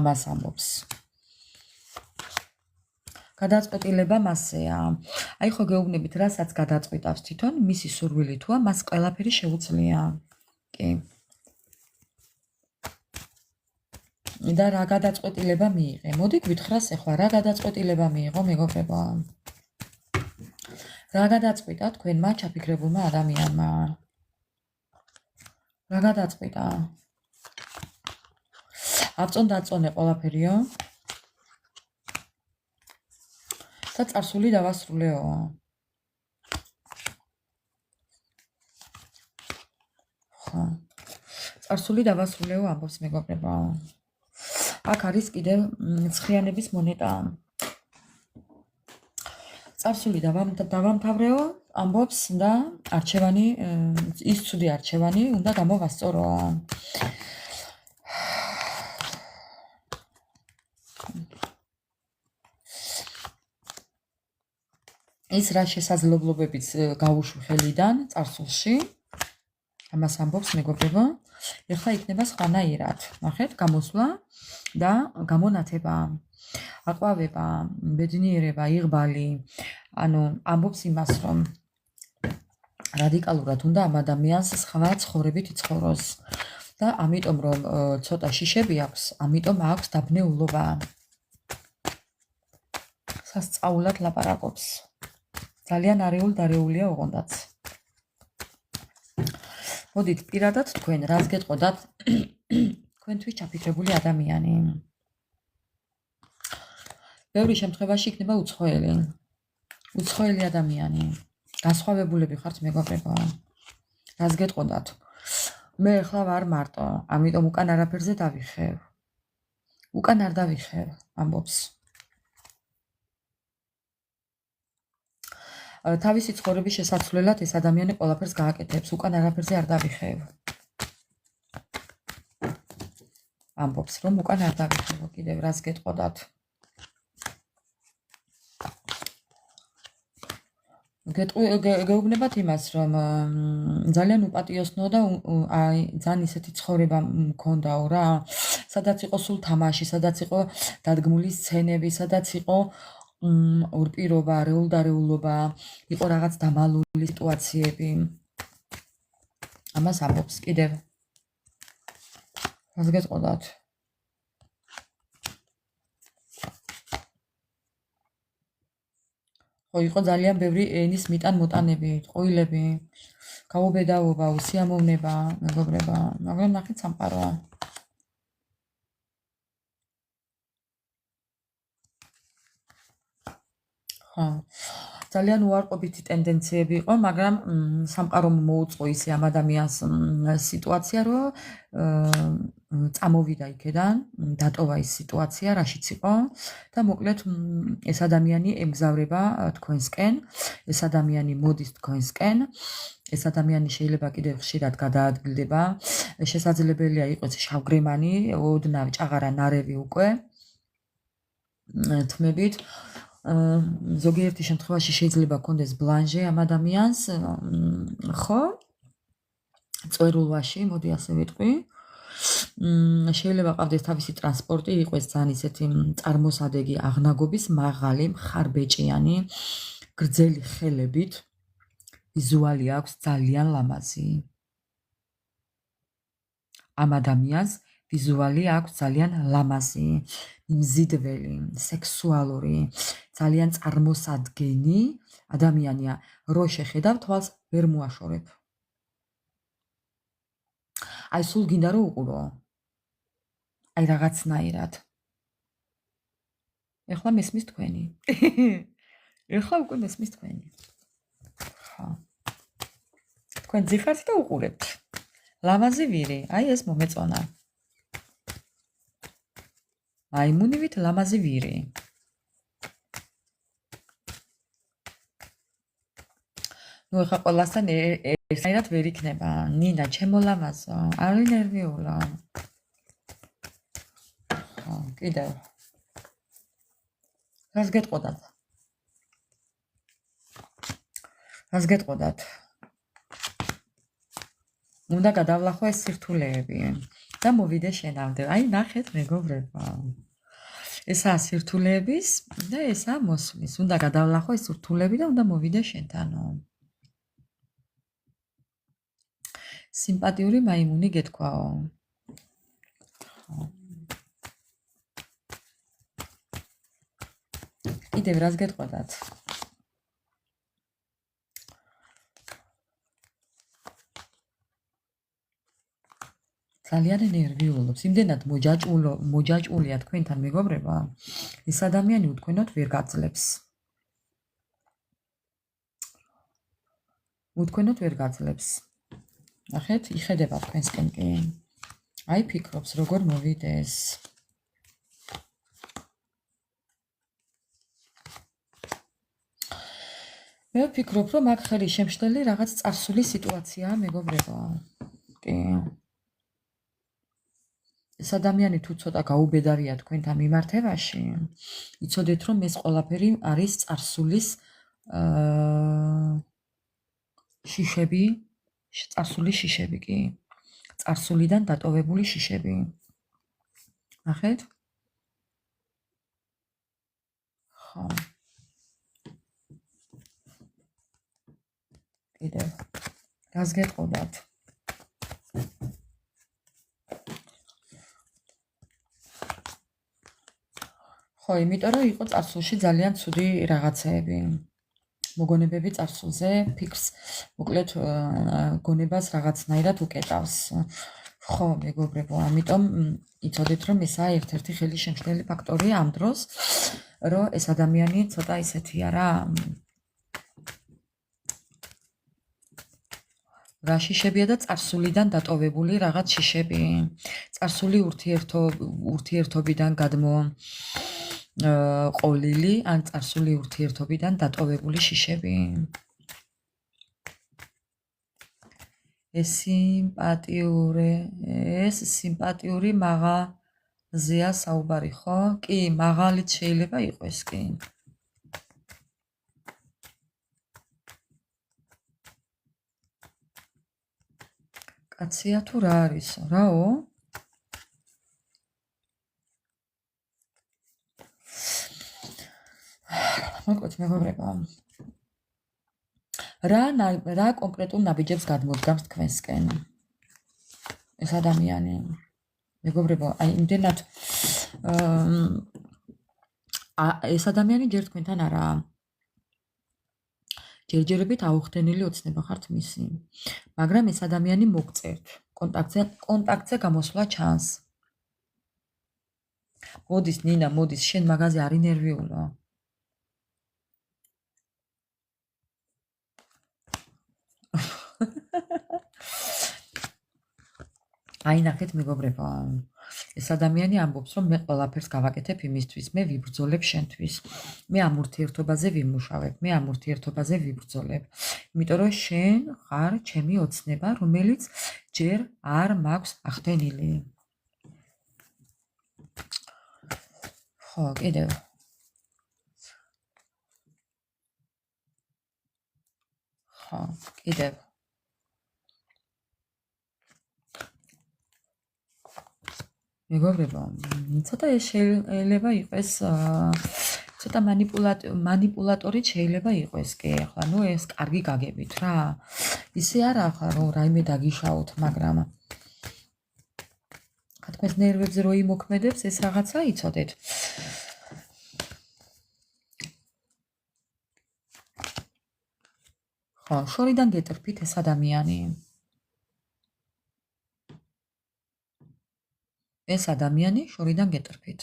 ამას ამბობს. გადაწყვეტილება მასეა. აი ხო გეუბნებით, რასაც გადაწყვიტავს თვითონ, მისი სურვილი თუა, მას ყველაფერი შეუძლია. კი. და რა გადაწყვეტილება მიიღე? მოდი გვითხრას ახლა რა გადაწყვეტილება მიიღო მეგობრებო? რა გადაწყვიტა თქვენმა ჩაფიქრებულმა ადამიანმა? რა გადაწყვიტა? აწონდა ყველაფერიო? და წარსული დავასრულეო. ხო. წარსული დავასრულეო ამბობს მეგობრებო. აქ არის კიდევ ცხრიანების მონეტა. წარსული დავამთავრეო ამბობს და არჩევანი, ის ცუდი არჩევანი უნდა გამოვასწორო. ის რა შესაძლებლობებიც გაუშვი ხელიდან წარსულში. ამას ამბობს მეგობრებო. ეხლა იქნება სხვანაირად. ნახეთ, გამოსვლა და გამონათება. აყვავება, ბედნიერება, იღბალი. ანუ ამბობს იმას, რომ რადიკალურად უნდა ამ ადამიანს სხვა ცხოვრებით იცხოვროს. და ამიტომ რომ ცოტა შიშები აქვს, ამიტომ აქვს დაბნეულობა. სასწაულად ლაპარაკობს. ძალიან არეულია ოღონდაც. მოდით პირადად თქვენ რას გეტყოდათ თქვენთვის ჩაფიქრებული ადამიანი. ბევრი შემთხვევაში იქნება უცხოელი. უცხოელი ადამიანი. განსხვავებულები ხართ მეგობრებო. რას გეტყოდათ? მე ახლა ვარ მარტო, ამიტომ უკან არაფერზე დავიხევ. უკან არ დავიხევ, ამბობს. თავისი ცხოვრების შესაძლებლად ეს ადამიანი ყველაფერს გააკეთებს, უკან არაფერზე არ დავიხევ. ამბობს, რომ უკან არ დავიხევ, კიდევ რას გეტყოდათ? გეუბნებათ იმას, რომ ძალიან უპატიოსნო და აი ძალიან ისეთი ცხოვრება მქონდაო რა, სადაც იყო სულ თამაში, სადაც იყო დადგმული სცენები, სადაც იყო ორპირობა, რეულდარეულობა, იყო რაღაც დამალული სიტუაციები. ამას ამბობს კიდევ. რას გეტყოდათ? ხო, იყო ძალიან ბევრი ენის მიტან-მოტანები, ტყუილები, გაუბედაობა, უსიამოვნება, მეგობრება, მაგრამ ნახეთ სამყაროა. ხო, ძალიან უარყოფითი ტენდენციები იყო, მაგრამ სამყარომ მოუწყო ისე ამ ადამიანს სიტუაცია, რომ წამოვიდა იქედან, დატოვა ის სიტუაცია, რაშიც იყო და მოკლედ ეს ადამიანი ემგზავრება თქვენსკენ, ეს ადამიანი მოდის თქვენსკენ, ეს ადამიანი შეიძლება კიდევ ხშირად გადაადგილდება, შესაძლებელია იყოს შავგრემანი, ოდნავ ჭაღარა ნარევი უკვე თმებით. ზოგიერთი შემთხვევაში შეიძლება კონდეს ბლანჟე ამ ადამიანს, ხო? წვერულვაში, მოდი ასე ვიტყვი. შეიძლება ყავდეს თავისი ტრანსპორტი, იყოს ძალიან ისეთი წარმოსადეგი აღნაგობის, მაღალი, მხარბეჭიანი, გრძელი ხელებით, ვიზუალი აქვს ძალიან ლამაზი. ამ ადამიანს ვიზუალი აქვს ძალიან ლამაზი, მზიდველი, სექსუალური, ძალიან წარმოსადგენი ადამიანია, რო შეხედავ თვალს ვერ მოაშორებ. აი სულ გინდა რომ უყურო. აი რაღაცნაირად. ეხლა მესმის თქვენი. ეხლა უკვე მესმის თქვენი. ხო. თქვენ ძიხართ და უყურებთ. ლამაზი ვირი, აი ეს მომეწონა. მაიმუნივით ლამაზი ვირი. ნუ ეხლა ყველასთან ერთად ვერ იქნება. ნინა, ჩემო ლამაზო, არი ნერვიულა. ხო, კიდევ. რას გეტყოდათ? რას გეტყოდათ? უნდა გადავლახო ეს სირთულეები და მოვიდე შენამდე. აი ნახეთ მეგობრებო. ესაა სირთულეების და ესაა მოსვლის. უნდა გადავლახო ეს სირთულეები და უნდა მოვიდე შენთანო. სიმპათიური მაიმუნი გეთქვაო. კიდევ რას გეტყოდათ? ძალიან ნერვიულობს. იმდენად მოჯაჭვულია თქვენთან მეგობრება, ეს ადამიანი უთქვენოდ ვერ გაძლებს. უთქვენოდ ვერ გაძლებს. ნახეთ, იხედება თქვენსკენ კი. აი ფიქრობს როგორ მოვიდეს. მე ვფიქრობ, რომ აქ ხელი შემშლელი რაღაც წარსული სიტუაციაა მეგობრებო. კი. ეს ადამიანი თუ ცოტა გაუბედავია თქვენთან მიმართებაში, იცოდეთ რომ ეს ყველაფერი არის წარსულის შიშები, წარსული შიშები კი. წარსულიდან დატოვებული შიშები. ნახეთ? ხო. კიდევ. რას გეტყოდათ? ხო, იმიტომ რომ იყო წარსულში ძალიან ცუდი რაღაცეები. მოგონებები წარსულზე ფიქრს, მოკლედ გონებას რაღაცნაირად უკეტავს. ხო, მეგობრებო, ამიტომ იცოდეთ რომ ესაა ერთ-ერთი ხელის შემშლელი ფაქტორი ამ დროს, რომ ეს ადამიანი ცოტა ისეთია რა, რა შიშებია და წარსულიდან დატოვებული რაღაც შიშები. წარსული ურთიერთობიდან გადმო ყოლილი ან წარსული ურთიერთობიდან დატოვებული შიშები. ეს სიმპათიური მაღაზია საუბარი, ხო? კი, მაღალიც შეიძლება იყოს, კი. კაცია თუ რა არისო, რაო? მოკლედ მეგობრებო, რა კონკრეტულ ნაბიჯებს გადმოდგამს თქვენსკენ ეს ადამიანი? მეგობრებო, აი იმდენად ეს ადამიანი ჯერ თქვენთან არაა. ჯერჯერობით აუხდენილი ოცნება ხართ მისი, მაგრამ ეს ადამიანი მოგწერთ, კონტაქტზე გამოსვლა ჩანს. მოდის ნინა, მოდის, შენ მაღაზე არი ნერვიულო. აი ნახეთ მეგობრებო, ეს ადამიანი ამბობს, რომ მე ყველაფერს გავაკეთებ იმისთვის, მე ვიბრძოლებ შენთვის. მე ამ ურთიერთობაზე ვიმუშავებ, მე ამ ურთიერთობაზე ვიბრძოლებ. იმიტომ რომ შენ ხარ ჩემი ოცნება, რომელიც ჯერ არ მაქვს ახდენილი. ხო, კიდევ. ხო, კიდევ. მეგობრებო, ცოტა ეს შეიძლება იყოს ცოტა მანიპულატორი შეიძლება იყოს კი, ახლა ნუ ეს კარგი გაგებით რა. ისე არა ახლა რომ რაიმე დაგიშაოთ, მაგრამ ხა თქვენს ნერვებზე რო იმოქმედებს ეს რაღაცა იცოდეთ. ხო, შორიდან გეტრფით ეს ადამიანი. ეს ადამიანი შორიდან გეტრფით.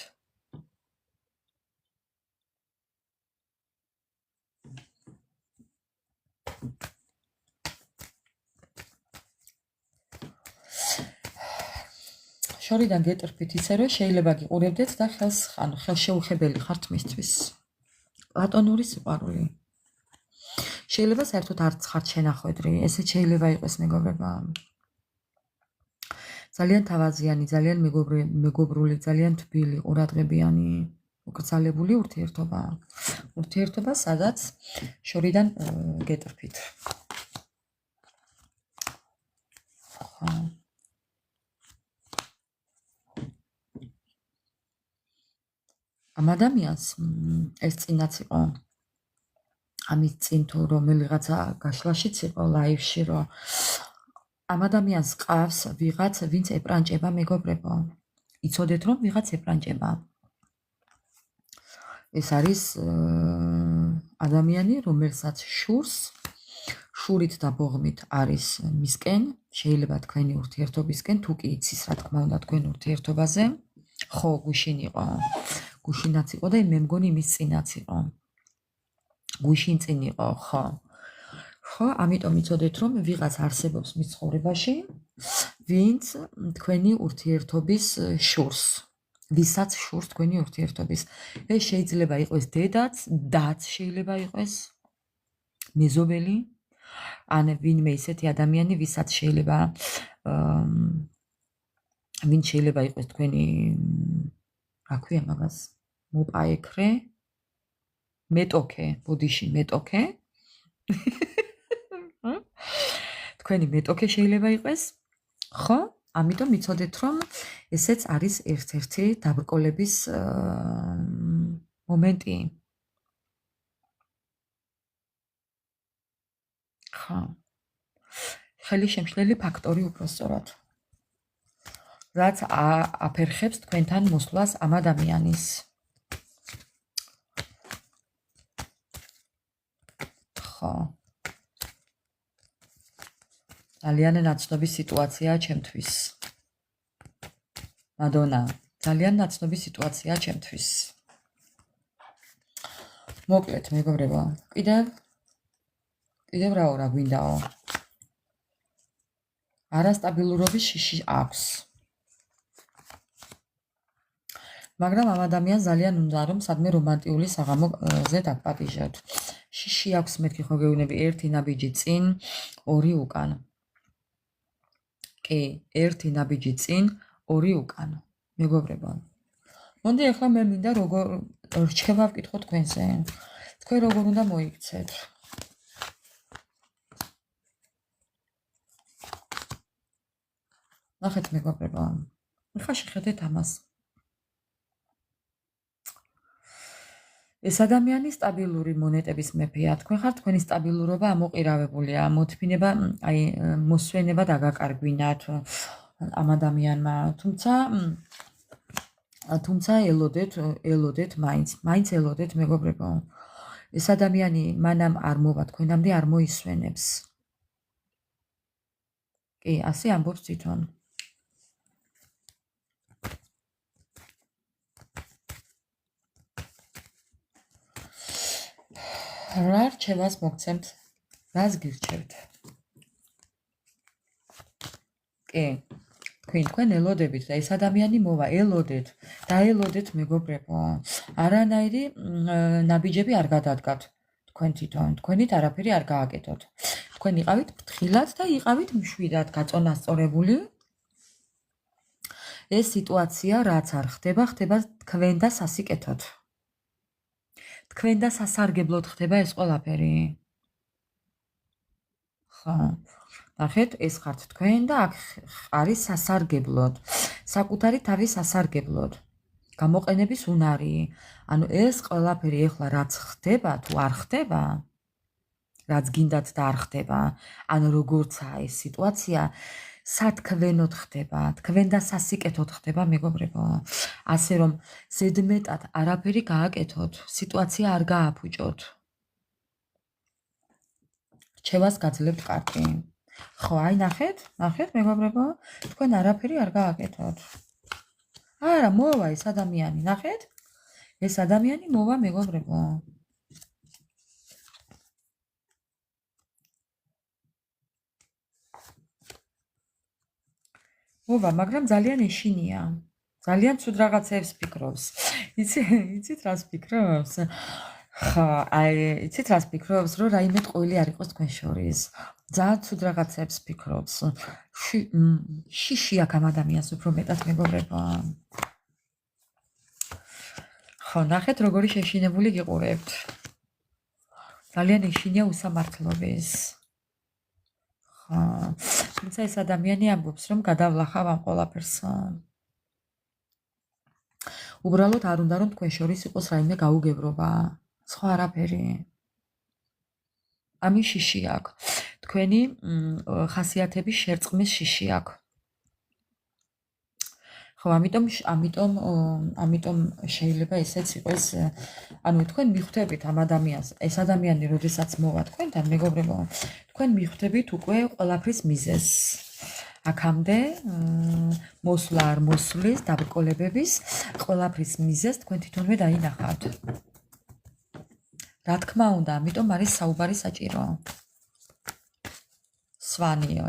შორიდან გეტრფით ისე რომ შეიძლება გიყურებდეთ და ხელშეუხებელი ხართ მისთვის. პლატონური სიყვარული. შეიძლება საერთოდ არც ხართ შენახვედრი, ესეც შეიძლება იყოს მეგობრებო. ძალიან თავაზიანი, ძალიან მეგობრული, ძალიან თბილი, ყურადღებიანი, უკრძალებული ურთიერთობა. ურთიერთობა, სადაც შორიდან გეტრფით. ხო. ამ ადამიანს ეს წინაც იყო. ამის წინ თუ რომელიღაცა გაშლაშიც იყო ლაივში, რომ ამ ადამიანს ყავს ვიღაც, ვინც ეპრანჭება მეგობრებო. იცოდეთ რომ ვიღაც ეპრანჭება. ეს არის ადამიანი, რომელსაც შურით და ბოღმით არის მისკენ, შეიძლება თქვენი ურთიერთობისკენ, თუ კი იცის რა თქმა უნდა თქვენ ურთიერთობაზე. ხო, გუშინ იყო. გუშინაც იყო და მე მგონი იმის წინაც იყო. გუშინ წინ იყო, ხო. ხო, ამიტომ იცოდეთ რომ ვიღაც არსებობს მის ცხოვრებაში, ვინც თქვენი ურთიერთობის შურს, ვისაც შურს თქვენი ურთიერთობის. ეს შეიძლება იყოს დედაც, დაც შეიძლება იყოს, მეზობელი, ან ვინმე ისეთი ადამიანი, ვისაც შეიძლება ვინ შეიძლება იყოს თქვენი რა ქვია მაგას, მოპაექრე, მეტოქე, ბოდიში მეტოქე. თქვენი მეტოქე შეიძლება იყოს, ხო? ამიტომ იცოდეთ რომ ესეც არის ერთ-ერთი დაბრკოლების მომენტი. ხო. ხელი შემშლელი ფაქტორი უпростоრად. რაც აფერხებს თქვენთან მოსვლას ამ ადამიანის. ხო. ძალიან ნაცნობი სიტუაციაა ჩემთვის. მადონა, ძალიან ნაცნობი სიტუაციაა ჩემთვის. მოკლედ, მეგობრებო, კიდევ რაო რა გვინდაო? არასტაბილურობის შიში აქვს. მაგრამ ამ ადამიანს ძალიან უნდა რომ სადმე რომანტიული საღამოზე დაგპატიჟოთ. შიში აქვს მეთქი ხო გეუბნები 1 ნაბიჯი წინ, 2 უკან. კი, 1 ნაბიჯი წინ, 2 უკან. მეგობრებო. მონდი ახლა მე მინდა როგორ რჩება ვკითხო თქვენზე. თქვენ როგორ უნდა მოიქცეთ? ნახეთ მეგობრებო. ახლა შეხედეთ ამას. ეს ადამიანი სტაბილური მონეტების მეფეა. თქვენ ხართ თქვენი სტაბილურობა ამოყირავებულია, მოთმინება, აი მოსვენება დაგაკარგვინათ ამ ადამიანმა. თუმცა ელოდეთ მაინც ელოდეთ მეგობრებო. ეს ადამიანი მანამ არ მოვა თქვენამდე არ მოისვენებს. კი, ასე ამბობს თვითონ. რა რჩევას მოგცემთ? რას გირჩევთ? კი, თქვენ ელოდებით და ეს ადამიანი მოვა, ელოდეთ, დაელოდეთ მეგობრებო. არანაირი ნაბიჯები არ გადადგათ თქვენ თვითონ, თქვენით არაფერი არ გააკეთოთ. თქვენ იყავით ფრთხილად და იყავით მშვიდად გაწონასწორებული. ეს სიტუაცია რაც არ ხდება, ხდება თქვენ და სასიკეთოთ. თქვენ და სასარგებლოდ ხდება ეს ყველაფერი. ხო. ნახეთ, ეს ხართ თქვენ და აქ არის სასარგებლოდ. საკუთარი თავის სასარგებლოდ. გამოყენების უნარი. ანუ ეს ყველაფერი ახლა რაც ხდება, თუ არ ხდება, რაც გინდათ და არ ხდება, ანუ როგორცაა ეს სიტუაცია, სათქვენოდ ხდება, თქვენ და სასიკეთოდ ხდება მეგობრებო. ასე რომ ზედმეტად არაფერი გააკეთოთ, სიტუაცია არ გააფუჭოთ. რჩევას გაძლევთ კარგი. ხო, აი ნახეთ მეგობრებო, თქვენ არაფერი არ გააკეთოთ. არა, მოვა ეს ადამიანი, ნახეთ? ეს ადამიანი მოვა მეგობრებო. მოვა, მაგრამ ძალიან ეშინია. ძალიან ცუდ რაღაცებს ფიქრობს. იცით რას ფიქრობს? ხა, აი, იცით რას ფიქრობს, რომ რაიმე ტყუილი არ იყოს თქვენ შორის. ძალიან ცუდ რაღაცებს ფიქრობს. შიში აქ ამ ადამიანს უფრო მეტად მეგობრებო. ხო, ნახეთ როგორი შეშინებული გიყურებთ. ძალიან ეშინია უსამართლობის. ხო, თუმცა ეს ადამიანი ამბობს, რომ გადავლახავ ამ ყველაფერს. უბრალოდ არ უნდა რომ თქვენ შორის იყოს რაიმე გაუგებრობა. სხვა არაფერი. ამის შიში აქვს. თქვენი ხასიათების შერწყმის შიში აქვს. ხო, ამიტომ შეიძლება ესეც იყოს, ანუ თქვენ მიხვდებით ამ ადამიანს, ეს ადამიანი როდესაც მოვა თქვენთან, მეგობრებო, თქვენ მიხვდებით უკვე ყველაფრის მიზეზს. აქამდე მოსვლა არ მოსვლის, დაბრკოლებების, ყველაფრის მიზეზს თქვენ თვითონვე დაინახავთ. რა თქმა უნდა, ამიტომ არის საუბარი საჭირო. სვანიო,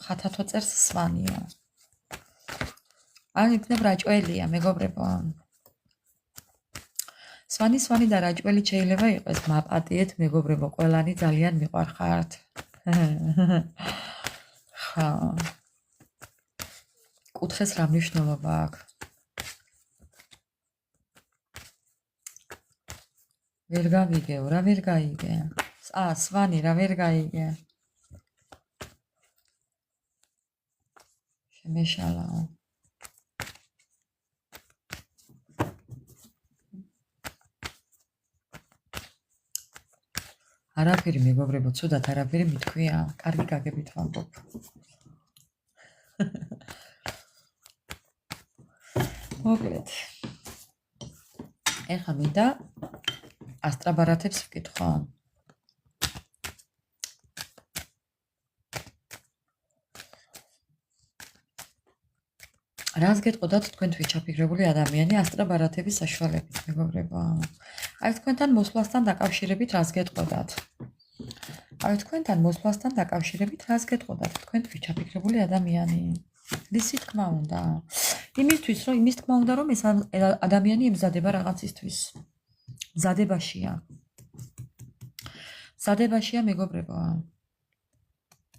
ხათათო წერს სვანიო. ან იქნებ რაჭველია, მეგობრებო. სვანი და რაჭველი შეიძლება იყოს, მაპატიეთ, მეგობრებო, ყველანი ძალიან მიყვარხართ. ხა. კუთხეს რა მნიშვნელობა აქვს? ვერ გავიგეო, რა ვერ გაიგე? სვანი რა ვერ გაიგე? შემეშალაო. არაფერი მეგობრებო, ცუდად არაფერი მithქვია, კარგი გაგებით ვამბობ. მოკლედ. ეხლა მინდა ასტრაბარათებს ვკითხო. რას გეტყოდათ თქვენ თვითჩაფიქრებული ადამიანი ასტრაბარათების საშუალებით, მეგობრებო? აი თქვენთან მოსვლასთან დაკავშირებით რას გეტყოდათ? აი თქვენთან მოსვლასთან დაკავშირებით რას გეტყოდათ? თქვენ თვითჩაფიქრებული ადამიანი. რისი თქმა უნდა? იმისთვის თქმა უნდა რომ ეს ადამიანი ემზადება რაღაცისთვის. მზადებაშია მეგობრებო.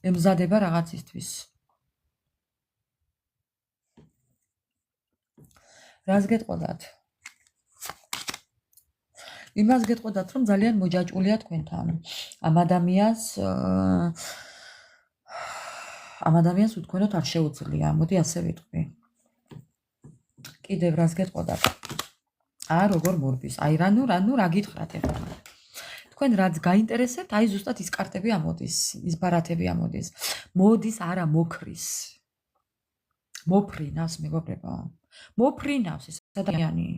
ემზადება რაღაცისთვის. რას გეტყოდათ? იმას გეტყოდათ რომ ძალიან მოჯაჭვულია თქვენთან. ამ ადამიანს უთქვენოთ არ შეუძლია. მოდი ასე ვიტყვი. კიდევ რას გეტყოდათ? როგორ მორბის? აი რანუ რა გითხრათ ეხლა? თქვენ რაც გაინტერესებთ, აი ზუსტად ის კარტები ამოდის, ის ბარათები ამოდის. მოდის არა მოქრის. მოფრინავს მეგობრებო. მოფრინავს ეს ადამიანი.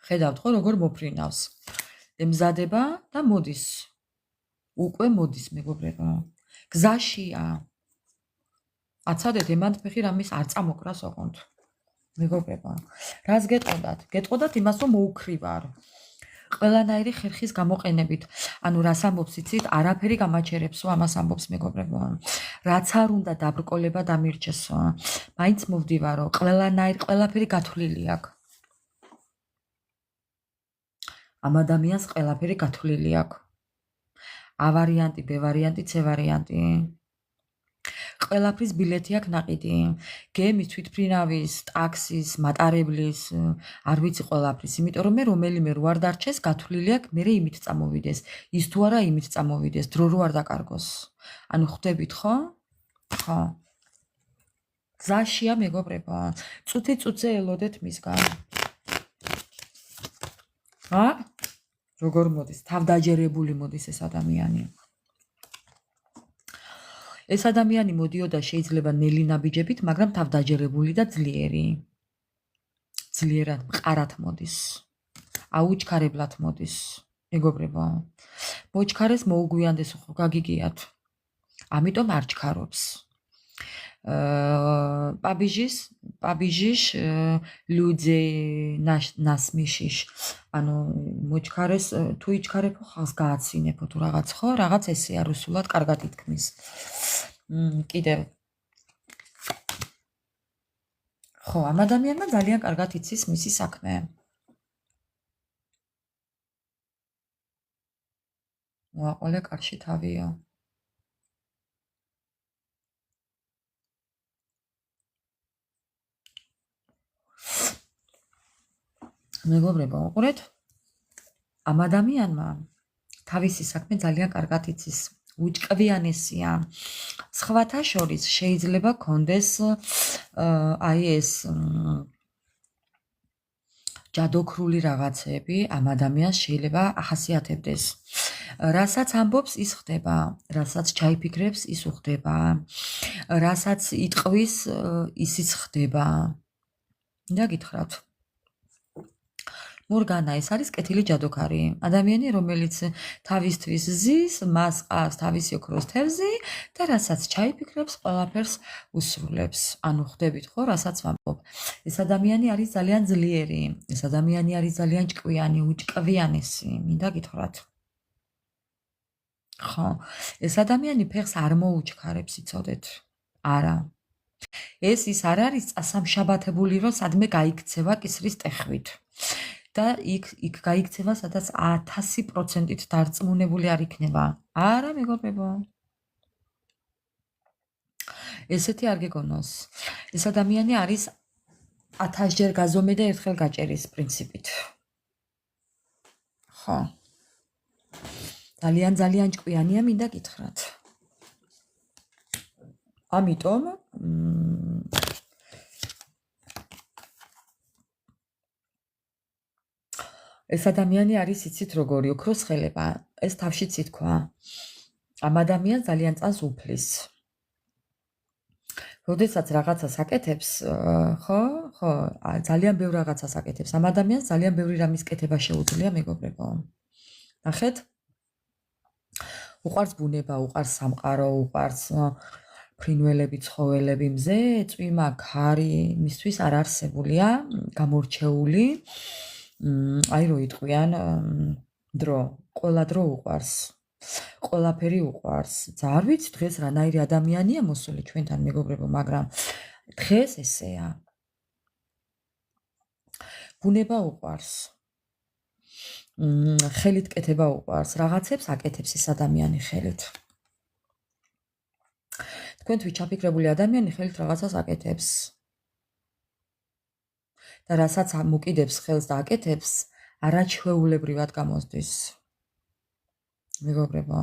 ხედავთ ხო როგორ მოფრინავს. ემზადება და მოდის. უკვე მოდის მეგობრებო. გზაშია. აცადეთ ემანდ ფეხი რამის არ წამოკრას ოღონდ. მეგობრებო. რას გეტყოდათ? გეტყოდათ იმას რომ მოუქრივარ. ყველანაირი ხერხის გამოყენებით. ანუ რას ამბობს იცით? არაფერი გამაჩერებსო ამას ამბობს მეგობრებო. რაც არ უნდა დაბრკოლება დამირჩესო. მაინც მოვდივარო. ყველაფერი გათვლილი აქვს. ამ ადამიანს ყველაფერი გათვლილი აქვს. A ვარიანტი, B ვარიანტი, C ვარიანტი. ყველაფრის ბილეთი აქვს ნაყიდი. გემის, თვითმფრინავის, ტაქსის, მატარებლის, არ ვიცი ყველაფრის, იმიტომ რომ მე რომელიმე რო არ დარჩეს, გათვლილი აქვს, მე იმით წამოვიდეს. ის თუ არა იმით წამოვიდეს, დრო რო არ დაკარგოს. ანუ ხვდებით ხო? ხო. გზაშია მეგობრებო. წუთი ელოდეთ მისგან. როგორ მოდის? თავდაჯერებული მოდის ეს ადამიანი. ეს ადამიანი მოდიოდა შეიძლება ნელი ნაბიჯებით, მაგრამ თავდაჯერებული და ძლიერი. ძლიერად მყარად მოდის. აუჩქარებლად მოდის. მეგობრებო. მოჩქარეს მოუგვიანდეს ხო გაგიგიათ. ამიტომ არ ჩქარობს. Пабижиш люди насмешиш. ანუ მოჩქარეს თუ იჩქარებო ხალხს გააცინებო თუ რაღაც ხო? რაღაც ესეა რუსულად კარგად ითქმის. კიდევ. ხო, ამ ადამიანმა ძალიან კარგად იცის მისი საქმე. მოაყოლე კარში თავიო. მეგობრებო, უყურეთ. ამ ადამიანმა თავისი საქმე ძალიან კარგად იცის. უჭკვიანესია. სხვათა შორის შეიძლება კონდეს აი ეს ჯადოქრული რაღაცები ამ ადამიანს შეიძლება ახასიათებდეს. რასაც ამბობს ის ხდება, რასაც ჩაიფიქრებს ის უხდება. რასაც იტყვის ისიც ხდება. და გითხრათ. მორგანა ეს არის კეთილი ჯადოქარი. ადამიანი, რომელიც თავისთვის ზის, მას ყავს თავისი ოქროს თევზი და რასაც ჩაიფიქრებს, ყველაფერს უსრულებს. ანუ ხვდებით ხო, რასაც ვამბობ. ეს ადამიანი არის ძალიან ძლიერი. ეს ადამიანი არის ძალიან ჭკვიანი, უჭკვიანესი. მინდა გითხრათ. ხო, ეს ადამიანი ფეხს არ მოუჩქარებს, იცოდეთ? არა. ეს ის არ არის წასამშაბათებული, რომ სადმე გაიქცევა კისრის ტეხვით. და იქ გაიქცევა, სადაც 1000%-ით დარწმუნებული არ იქნება. არა, მეგობრებო. ესეთი არ გეგონოს. ეს ადამიანი არის 1000-ჯერ გაზომე და ერთხელ გაჭერის პრინციპით. ხო. ძალიან ჭკვიანია, მინდა გითხრათ. ამიტომ ეს ადამიანი არის იცით როგორი ოქროს ხელება. ეს თავშიც ითქვა. ამ ადამიანს ძალიან წანს უფლის. როდესაც რაღაცას აკეთებს, ხო, ძალიან ბევრ რაღაცას აკეთებს. ამ ადამიანს ძალიან ბევრი რამის კეთება შეუძლია, მეგობრებო. ნახეთ? უყვარს ბუნება, უყვარს სამყარო, უყვარს ფრინველები, ცხოველები, მზე, წვიმა, ქარი, მისთვის არ არსებულია გამორჩეული. აი რო იტყვიან დრო, ყველა დრო უყვარს. ყველაფერი უყვარს. არ ვიცი დღეს რანაირი ადამიანია მოსული ჩვენთან მეგობრებო, მაგრამ დღეს ესეა. ბუნება უყვარს. ხელით კეთება უყვარს. რაღაცებს აკეთებს ეს ადამიანი ხელით. თქვენთვის ჩაფიქრებული ადამიანი ხელით რაღაცას აკეთებს. და რასაც მოკიდებს ხელს და აკეთებს, არაჩვეულებრივად გამოსდის. მეგობრებო,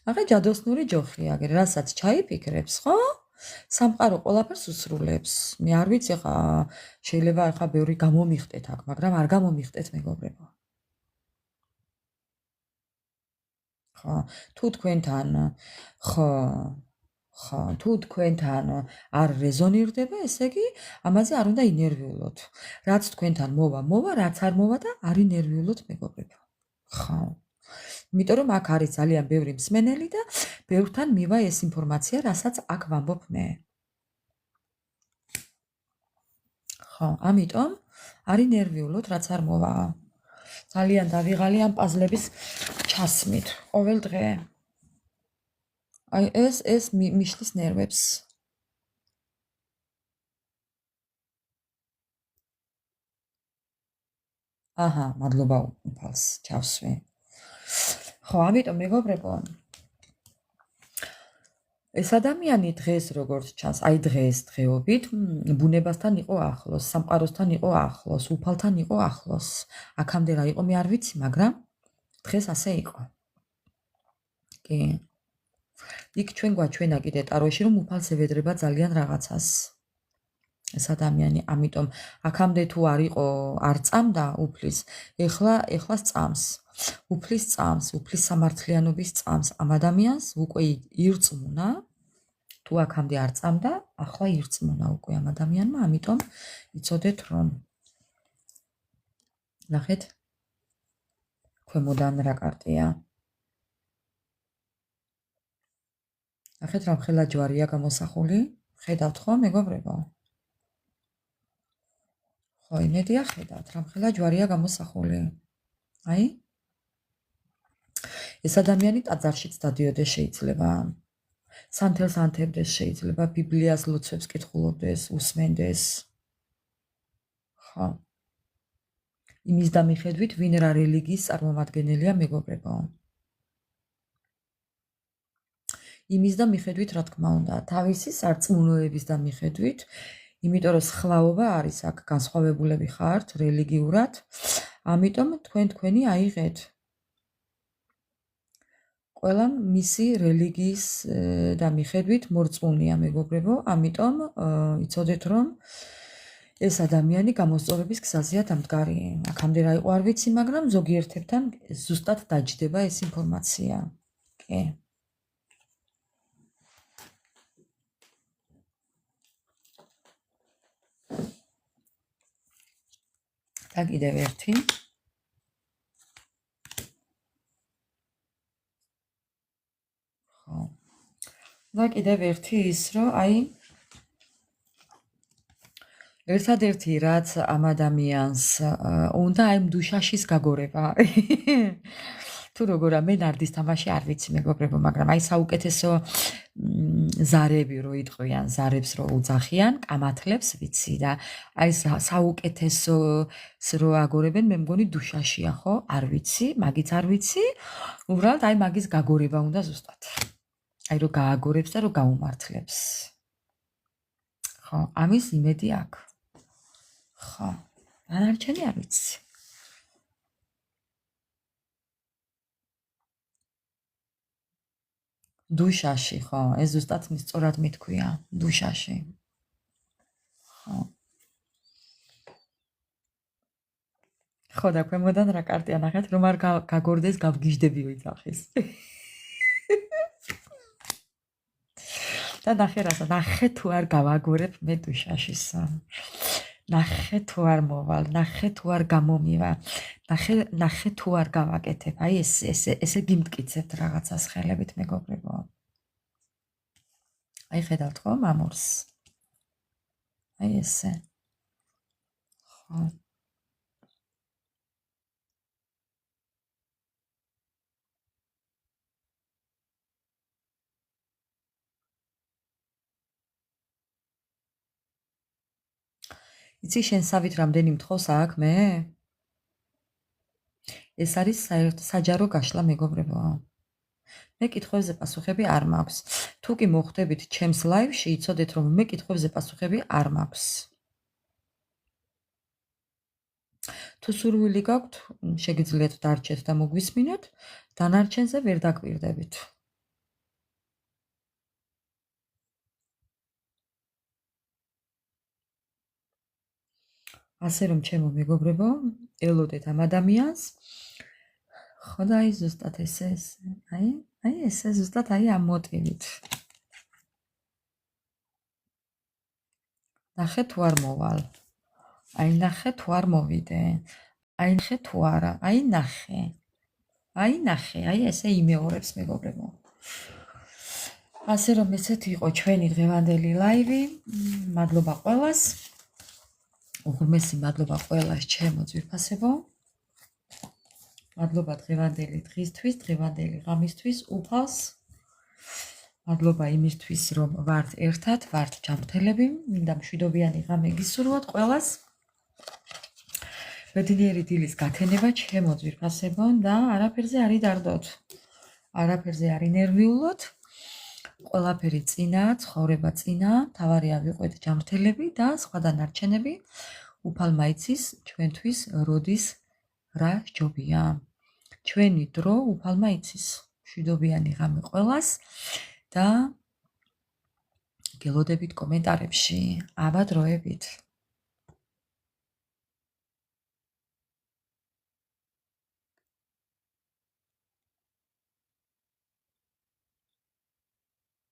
ახლა ჯადოსნური ჯოხია, რასაც ჩაიფიქრებს, ხო? სამყარო ყველაფერს უსრულებს. მე არ ვიცი ხა შეიძლება ახლა ბევრი გამომიხტეთ აქ, მაგრამ არ გამომიხტეთ მეგობრებო. ხო, თუ თქვენთან თუ თქვენთან არ რეზონირდება, ესე იგი ამაზე არ უნდა ინერვიულოთ. რაც თქვენთან მოვა, რაც არ მოვა და არ ინერვიულოთ მეგობრებო. ხო. იმიტომ რომ აქ არის ძალიან ბევრი მსმენელი და ბევრთან მივა ეს ინფორმაცია, რასაც აქ ვამბობ მე. ხო, ამიტომ არ ინერვიულოთ, რაც არ მოვა. ძალიან დავიღალი ამ პაზლების ჩასმით ყოველ დღე. აი ეს მიშლის ნერვებს. აჰა, მადლობა უფალს, ჩავსვი. ხო, ამიტომ მეგობრებო, ეს ადამიანი დღეს როგორც ჩანს, აი დღეს დღეობით ბუნებასთან იყო ახლოს, სამყაროსთან იყო ახლოს, უფალთან იყო ახლოს. აქამდე რა იყო მე არ ვიცი, მაგრამ დღეს ასე იყო. კი. იქ ჩვენ გვაჩვენა კიდე ტაროში რომ უფალს ევედრება ძალიან რაღაცას. ეს ადამიანი, ამიტომ აქამდე თუ არ იყო, არ წამდა უფლის, ეხლა წამს. უფლის წამს, უფლის სამართლიანობის წამს. ამ ადამიანს უკვე ირწმუნა, თუ აქამდე არ წამდა, ახლა ირწმუნა უკვე ამ ადამიანმა, ამიტომ იცოდეთ რომ ნახეთ ქვემოდან რა კარტია. ნახეთ რა ხელა ჯვარია გამოსახული. ხედავთ ხო მეგობრებო? ხო, იმედია ხედავთ, რა ხელა ჯვარია გამოსახული. აი ეს ადამიანი ტაძარშიც დადიოდეს შეიძლება. სანთელს ანთებდეს შეიძლება, ბიბლიას ლოცვებს კითხულობდეს, უსმენდეს. ხო. იმის და მიხედვით ვინ რა რელიგიის წარმომადგენელია მეგობრებო. იმის და მიხედვით რა თქმა უნდა, თავისი სარწმუნოების და მიხედვით, იმიტომ რომ სხვაობა არის აქ, განსხვავებულები ხართ რელიგიურად, ამიტომ თქვენი აიღეთ. ყველამ მისი რელიგიის და მიხედვით მორწმუნეა მეგობრებო, ამიტომ იცოდეთ რომ ეს ადამიანი გამოსწორების გზაზეა დამდგარი. აქამდე რა იყო არ ვიცი, მაგრამ ზოგიერთებთან ზუსტად დაჯდება ეს ინფორმაცია. კი. და კიდევ ერთი. ხო. და კიდევ ერთი ის, რომ აი ერთადერთი რაც ამ ადამიანს უნდა აი მდუშაშის გაგორება. თუ როგორ მე ნარდის თამაში არ ვიცი მეგობრებო, მაგრამ აი საუკეთესო ზარები რო იტყვიან, ზარებს რო უძახიან, კამათლებს ვიცი და აი საუკეთესოს რო აგორებენ, მე მგონი დუშაშია, ხო? არ ვიცი, მაგიც არ ვიცი. უბრალოდ აი მაგის გაგორება უნდა ზუსტად. აი რო გააგორებს და რო გაუმართლებს. ხო, ამის იმედი აქვს. ხო, დანარჩენი არ ვიცი. დუშაში, ხო, ეს ზუსტად სწორად მithქვია, დუშაში. ხო. ხო, და ქვემოდან რა კარტია ნახეთ, რომ არ გაგორდეს, გავგიჟდებიო იძახის. და ნახე თუ არ გავაგორებ მე დუშაშისა. ნახე თუ არ მოვალ, ნახე თუ არ გამომივა, ნახე თუ არ გავაკეთებ. აი ესე გიმტკიცებთ რაღაცას ხელებით მეგობრებო. აი ხედავთ ხო მამურს? აი ესე. ხო. იცი შენ სავით რამდენი მთხოვს აქ მე? ეს არის საჯარო გაშლა მეგობრებო. მე კითხვებზე პასუხები არ მაქვს. თუ კი მოხვდებით ჩემს ლაივში, იცოდეთ რომ მე კითხვებზე პასუხები არ მაქვს. თუ სურვილი გაქვთ, შეგიძლიათ დარჩეთ და მოგვისმინოთ, დანარჩენზე ვერ დაგვირდებით. ასე რომ ჩემო მეგობრებო, ელოდეთ ამ ადამიანს. ხო და აი ზუსტად ესე, აი ესე ზუსტად აი ამ მოტივით. ნახე თუ არ მოვალ. აი ნახე თუ არ მოვიდე. აი ნახე თუ არა, აი ნახე. აი ესე იმეორებს მეგობრებო. ასე რომ ესეთი იყო ჩვენი დღევანდელი ლაივი. მადლობა ყველას. უღრმესი მადლობა ყველას ჩემო ძვირფასებო. მადლობა დღევანდელი დღისთვის, დღევანდელი ღამისთვის უფალს. მადლობა იმისთვის, რომ ვართ ერთად, ვართ ჯანმრთელები, მინდა მშვიდობიანი ღამე გისურვოთ ყველას. ბედნიერი დილის გათენება ჩემო ძვირფასებო და არაფერზე არ იდარდოთ. არაფერზე არ ინერვიულოთ. ყველაფერი წინაა, ცხოვრება წინაა, თავარია ვიყვეთ ჯანმრთელები და სხვა დანარჩენები უფალმა იცის ჩვენთვის როდის რა სჯობია. ჩვენი დრო უფალმა იცის. მშვიდობიანი ღამე ყველას და გელოდებით კომენტარებში. აბა დროებით.